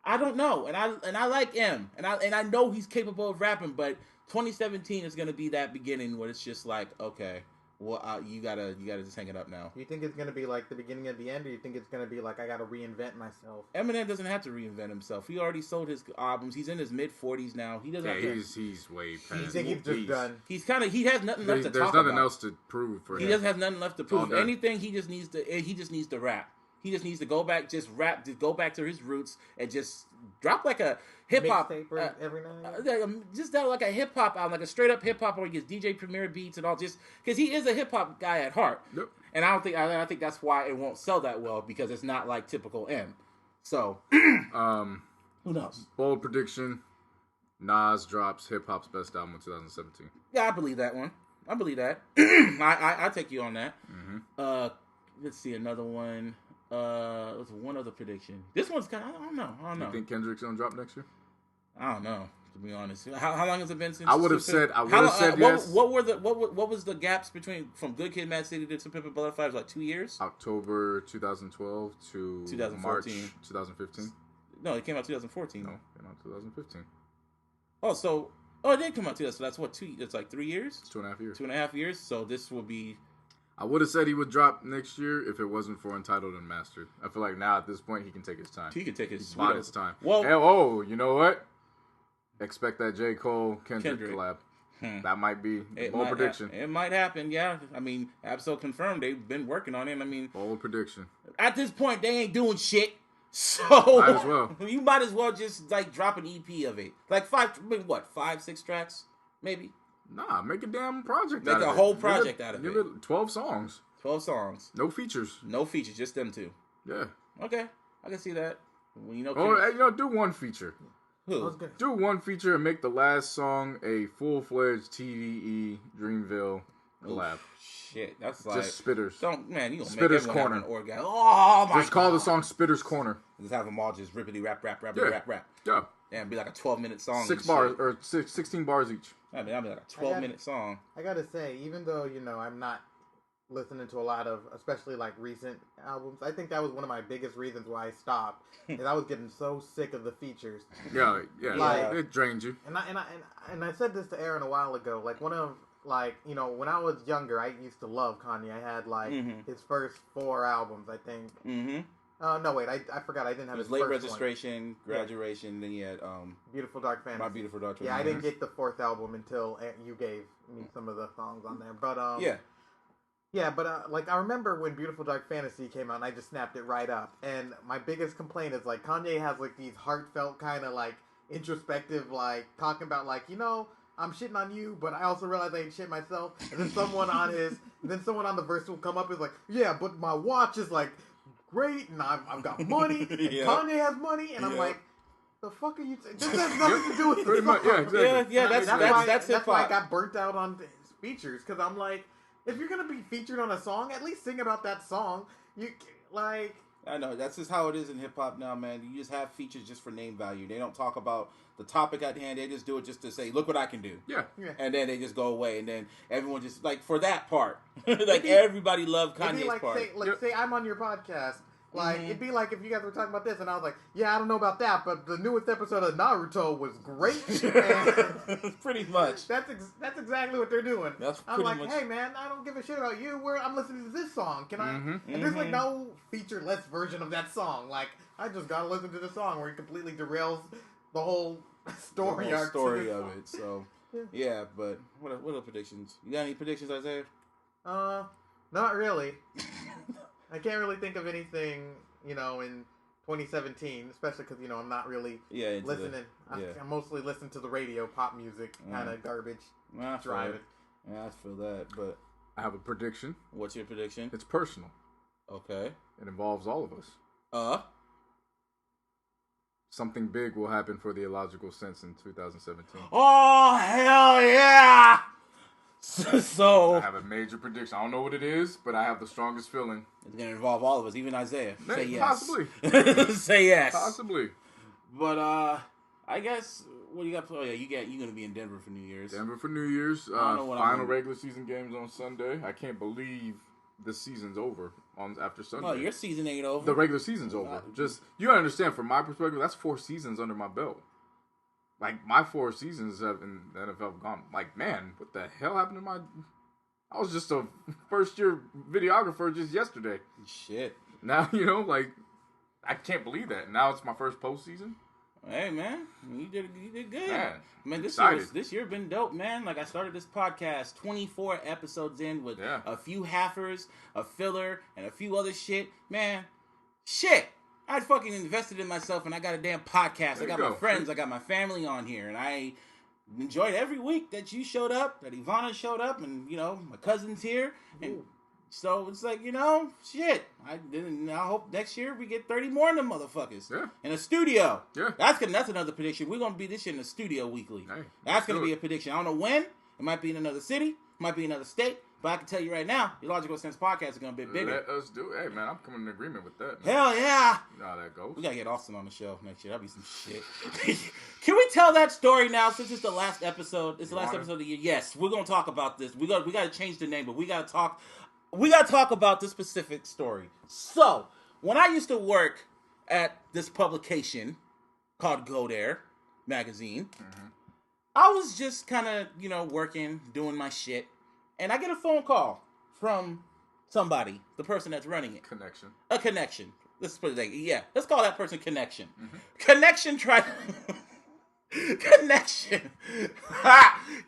I don't know. And I like him, and I know he's capable of rapping, but 2017 is gonna be that beginning where it's just like, okay, Well, you gotta just hang it up now.
Do you think it's gonna be like the beginning of the end, or you think it's gonna be like I gotta reinvent myself?
Eminem doesn't have to reinvent himself. He already sold his albums. He's in his mid-40s now. He doesn't.
Yeah,
have to,
he's way past.
You think he's just done?
He has nothing left to talk about.
There's nothing else to prove for him.
He doesn't have nothing left to prove. Anything, he just needs to rap. He just needs to go back, just rap, just go back to his roots, and just drop like a hip hop
every night.
Just that like a hip hop album, like a straight up hip hop, where he gets DJ Premier beats and all. Just because he is a hip hop guy at heart.
Yep.
And I think that's why it won't sell that well, because it's not like typical M. So, who knows?
Bold prediction: Nas drops hip hop's best album in 2017.
Yeah, I believe that one. I believe that. I take you on that.
Mm-hmm.
Let's see another one. What's one other prediction? This one's kind of, I don't know.
You think Kendrick's gonna drop next year?
I don't know, to be honest. How long has it been since?
I would have said yes.
What was the gaps between from Good Kid, Mad City to Pimp Butterfly? It was like 2 years.
October 2012 to
2014.
March 2015.
No, it came out 2014.
No, it came out 2015.
It did come out 2000. So that's what It's like 3 years.
It's 2.5 years.
2.5 years. So this will be.
I would have said he would drop next year if it wasn't for Untitled and Mastered. I feel like now at this point he can take his time.
He can take his
time.
Well,
you know what? Expect that J. Cole Kendrick collab. That might be a bold prediction.
It might happen, yeah. I mean, Absol confirmed they've been working on him. I mean,
bold prediction.
At this point, they ain't doing shit. So
might as well.
You might as well just like drop an EP of it, like 5, 6 tracks, maybe.
Nah, make a damn project.
Make a whole project out of it.
Give it 12 songs.
12 songs.
No features.
No features, just them two.
Yeah.
Okay, I can see that. Well,
or do one feature.
Who?
Do one feature and make the last song a full-fledged TDE Dreamville collab.
Shit, that's like
just spitters.
You gonna
Spitters
make
Corner.
An orgasm. Oh my!
Just call the song Spitters Corner.
Just have them all just rippity rap.
Yeah.
And be like a 12-minute song.
6 bars or 16 bars each.
I mean, that'd be like a 12-minute song.
I gotta say, even though I'm not listening to a lot of, especially like recent albums, I think that was one of my biggest reasons why I stopped. Is I was getting so sick of the features.
Yeah,
like,
it drained you.
And I said this to Aaron a while ago. Like one of when I was younger, I used to love Kanye. I had like his first 4 albums, I think.
Mm-hmm.
No, wait, I forgot. I didn't have his
late
first
registration,
one.
Graduation. Then you had
Beautiful Dark Fantasy.
My Beautiful Dark Fantasy.
Yeah, I didn't get the 4th album until you gave me some of the songs on there. But like I remember when Beautiful Dark Fantasy came out, and I just snapped it right up. And my biggest complaint is like Kanye has like these heartfelt kind of like introspective, like talking about like I'm shitting on you, but I also realize I ain't shit myself. And then someone on the verse will come up and is like, yeah, but my watch is like great, and I've got money, and Kanye has money, and I'm like, the fuck are you? This has nothing to do with
pretty much, yeah, exactly.
Yeah, that's
why I got burnt out on features, because I'm like, if you're gonna be featured on a song, at least sing about that song.
I know that's just how it is in hip hop now, man. You just have features just for name value. They don't talk about the topic at hand. They just do it just to say, "Look what I can do."
Yeah.
And then they just go away, and then everyone just like for that part, everybody loved Kanye's part.
Say I'm on your podcast. Like, it'd be like if you guys were talking about this, and I was like, yeah, I don't know about that, but the newest episode of Naruto was great.
Pretty much.
That's exactly what they're doing. I'm like,
much.
Hey, man, I don't give a shit about you. I'm listening to this song. Can I? And there's, like, no feature-less version of that song. Like, I just gotta listen to the song where he completely derails the whole story arc.
Story of it, so... Yeah, but what are predictions? You got any predictions, Isaiah?
Not really. I can't really think of anything, in 2017, especially because, I'm not really listening. I mostly listen to the radio, pop music, kind of garbage, driving.
Yeah, I feel that, but...
I have a prediction.
What's your prediction?
It's personal.
Okay.
It involves all of us. Something big will happen for the iLLogical Sense in 2017.
Oh, hell yeah! So
I have a major prediction. I don't know what it is, but I have the strongest feeling.
It's going to involve all of us, even Isaiah. Say yes.
Possibly.
Say yes.
Possibly.
But I guess what you got? Oh yeah, you're going to be in Denver for New Year's.
Final regular season games on Sunday. I can't believe the season's over after Sunday.
No, your season ain't over.
The regular season's over. Just you gotta understand, from my perspective, that's 4 seasons under my belt. Like, my 4 seasons have in the NFL gone. Like, man, what the hell happened to my I was just a first-year videographer just yesterday.
Shit.
Now, like, I can't believe that. Now it's my first postseason.
Hey, man, you did good. Man, this year been dope, man. Like, I started this podcast 24 episodes in with a few halfers, a filler, and a few other shit. Man, shit. I fucking invested in myself, and I got a damn podcast. I got my friends, I got my family on here, and I enjoyed every week that you showed up, that Ivana showed up, and, my cousin's here. And so it's like, shit. I hope next year we get 30 more of them motherfuckers.
Yeah.
In a studio.
Yeah.
That's another prediction. We're going to be this shit in the studio weekly.
Hey,
that's going to be a prediction. I don't know when. It might be in another city. It might be another state. But I can tell you right now, the Logical Sense podcast is going to be bigger.
Let us do it. Hey, man, I'm coming in agreement with that.
Man. Hell yeah.
You know how that goes.
We got to get Austin on the show next year. That'll be some shit. Can we tell that story now since it's the last episode? It's the last episode of the year. Yes, we're going to talk about this. We got to change the name, but we got to talk about this specific story. So, when I used to work at this publication called Go There magazine, I was just kind of, working, doing my shit, and I get a phone call from somebody, the person that's running it. A connection. Let's put it like, let's call that person Connection. Connection tried... Connection.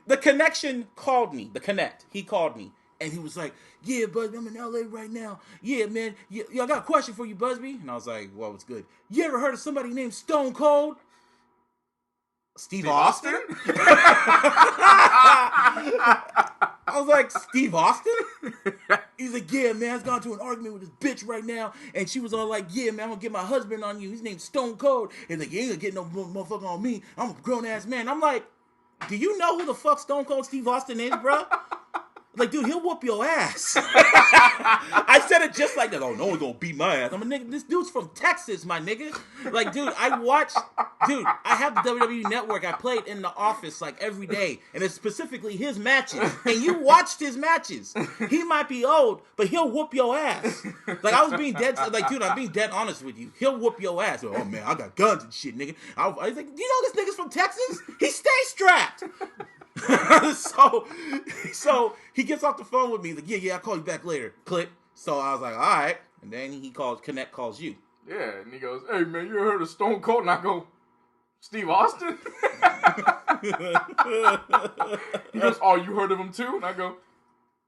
The Connection called me. The Connect. He called me. And he was like, yeah, Busby, I'm in LA right now. Yeah, man. Yeah, I got a question for you, Busby. And I was like, well, what's good? You ever heard of somebody named Stone Cold? Steve Austin? I was like, Steve Austin? He's like, yeah, man, I was going to an argument with this bitch right now, and she was all like, yeah, man, I'm going to get my husband on you. His name's Stone Cold. And like, you ain't going to get no motherfucker on me. I'm a grown-ass man. I'm like, do you know who the fuck Stone Cold Steve Austin is, bro? Like, dude, he'll whoop your ass. I said it just like that. Oh, no one's gonna beat my ass. I'm a nigga. This dude's from Texas, my nigga. Like, dude, I have the WWE Network. I played in the office, like, every day. And it's specifically his matches. And you watched his matches. He might be old, but he'll whoop your ass. Like, I was being dead, like, dude, I'm being dead honest with you. He'll whoop your ass. Oh, man, I got guns and shit, nigga. I was like, do you know this nigga's from Texas? He stays strapped. so he gets off the phone with me. Like, yeah, I'll call you back later. Click. So I was like, all right. And then Connect calls you.
Yeah, and he goes, hey, man, you ever heard of Stone Cold? And I go, Steve Austin? He goes, oh, you heard of him too? And I go,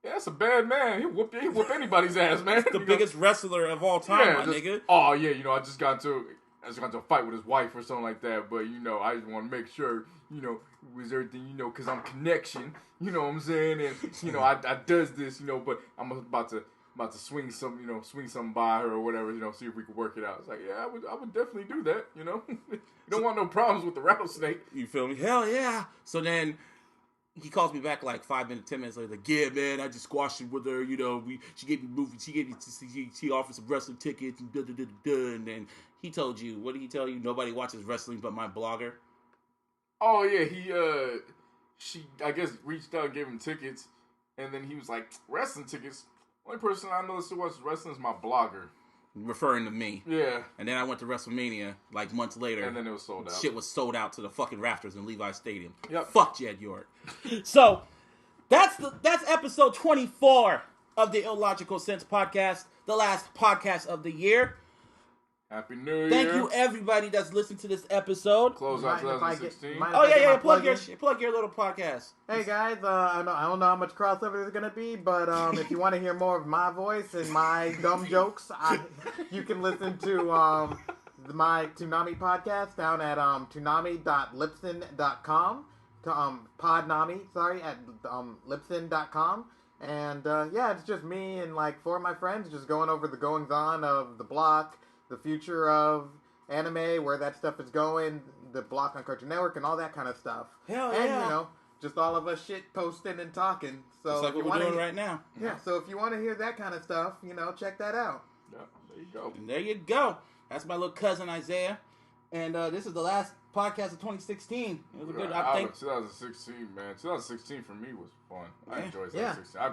yeah, that's a bad man. He'll whoop anybody's ass, man.
The biggest wrestler of all time, my nigga.
Oh, yeah, I just got into a fight with his wife or something like that. But, I just want to make sure, was everything, because I'm Connection, you know what I'm saying? And, I does this, but I'm about to swing something by her or whatever, see if we could work it out. It's like, yeah, I would definitely do that, You don't want no problems with the rattlesnake.
You feel me? Hell yeah. So then he calls me back like 5 minutes, 10 minutes later, like, yeah, man, I just squashed it with her, she gave me movies, she offered some wrestling tickets and and then he told you, what did he tell you? Nobody watches wrestling but my blogger.
Oh yeah, she I guess reached out and gave him tickets, and then he was like, wrestling tickets? Only person I know that still watches wrestling is my blogger.
Referring to me.
Yeah.
And then I went to WrestleMania like months later.
And then it was sold out.
Shit was sold out to the fucking rafters in Levi Stadium.
Yep.
Fuck Jed York. So that's episode 24 of the iLLogical Sense podcast, the last podcast of the year.
Happy New Year.
Thank you, everybody that's listened to this episode.
Close out 2016.
Plug your little podcast.
Hey, guys, I don't know how much crossover there's going to be, but if you want to hear more of my voice and my dumb jokes, you can listen to my Toonami podcast down at toonami.libsyn.com. Podnami, at libsyn.com. And, it's just me and, like, 4 of my friends just going over the goings-on of the block, the future of anime, where that stuff is going, the block on Cartoon Network, and all that kind of stuff.
Hell
and,
yeah.
Just all of us shit posting and talking. So
it's like what we're doing right now.
Yeah, so if you want to hear that kind of stuff, check that out.
Yeah, there you go.
And there you go. That's my little cousin Isaiah. And this is the last podcast of 2016. It was a good, I think.
2016, man. 2016 for me was fun. I enjoyed 2016. I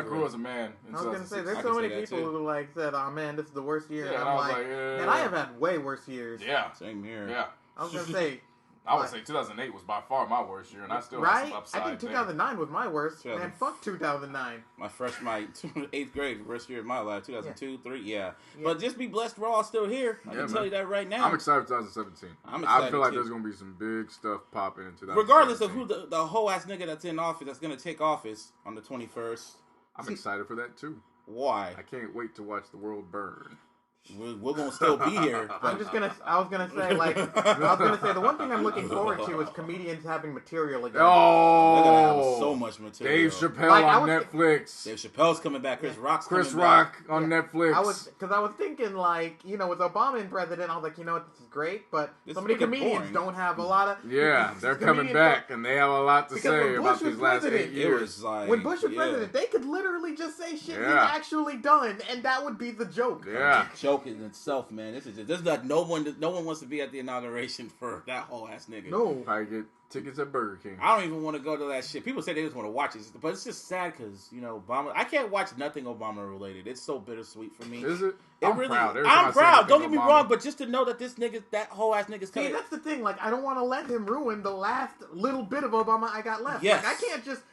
grew as a man.
I was gonna say, there's so many people who said, "Oh man, this is the worst year."
Yeah,
and I'm like, man, I have had way worse years.
Yeah,
same here.
Yeah,
I was gonna say,
I would say 2008 was by far my worst year, and I still have some upside.
I think 2009 was my worst.
2000.
Man, fuck 2009.
My 8th grade, worst year of my life, 2002, 3, yeah. But just be blessed we're all still here. I can tell you that right now.
I'm excited for 2017. I feel like there's going to be some big stuff popping in 2017.
Regardless of who the whole ass nigga that's in office, that's going to take office on the 21st.
I'm excited for that too.
Why?
I can't wait to watch the world burn.
We're gonna still be here.
I was gonna say the one thing I'm looking forward to is comedians having material again.
Oh,
they're gonna have so much material.
Dave Chappelle on Netflix.
Dave Chappelle's coming back. Chris Rock's
coming
back.
Rock on Netflix.
I was thinking like, with Obama in president, I was like, what, this is great, but so many comedians don't have a lot of.
Yeah, they're coming back and they have a lot to say about these last 8 years.
When Bush was president, they could literally just say shit he's actually done, and that would be the joke.
Yeah.
Joke in itself, man. This is like no one wants to be at the inauguration for that whole ass nigga.
No,
I get tickets at Burger King.
I don't even want to go to that shit. People say they just want to watch it, but it's just sad because Obama. I can't watch nothing Obama related. It's so bittersweet for me.
Is it?
I'm proud. I'm proud. Don't get me wrong, but just to know that this nigga, that whole ass nigga's coming.
See, that's the thing. Like, I don't want to let him ruin the last little bit of Obama I got left.
Yes.
Like, I can't just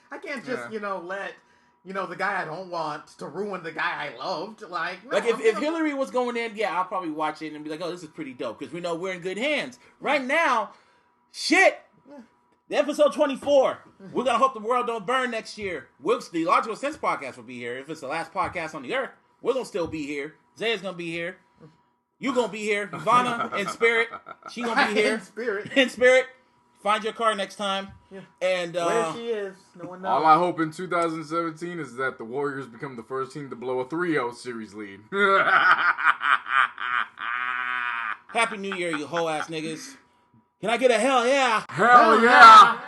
let. The guy I don't want to ruin the guy I loved. Like, no,
if Hillary was going in, I'll probably watch it and be like, oh, this is pretty dope. Because we know we're in good hands. Right now, shit. The episode 24. We're going to hope the world don't burn next year. The Logical Sense podcast will be here. If it's the last podcast on the earth, we're going to still be here. Zaya's going to be here. You going to be here. Ivana, in spirit. She going to be here. In spirit. Find your car next time.
Yeah.
And
where she is, no one knows.
All I hope in 2017 is that the Warriors become the first team to blow a 3-0 series lead.
Happy New Year, you whole ass niggas. Can I get a hell yeah?
Hell yeah!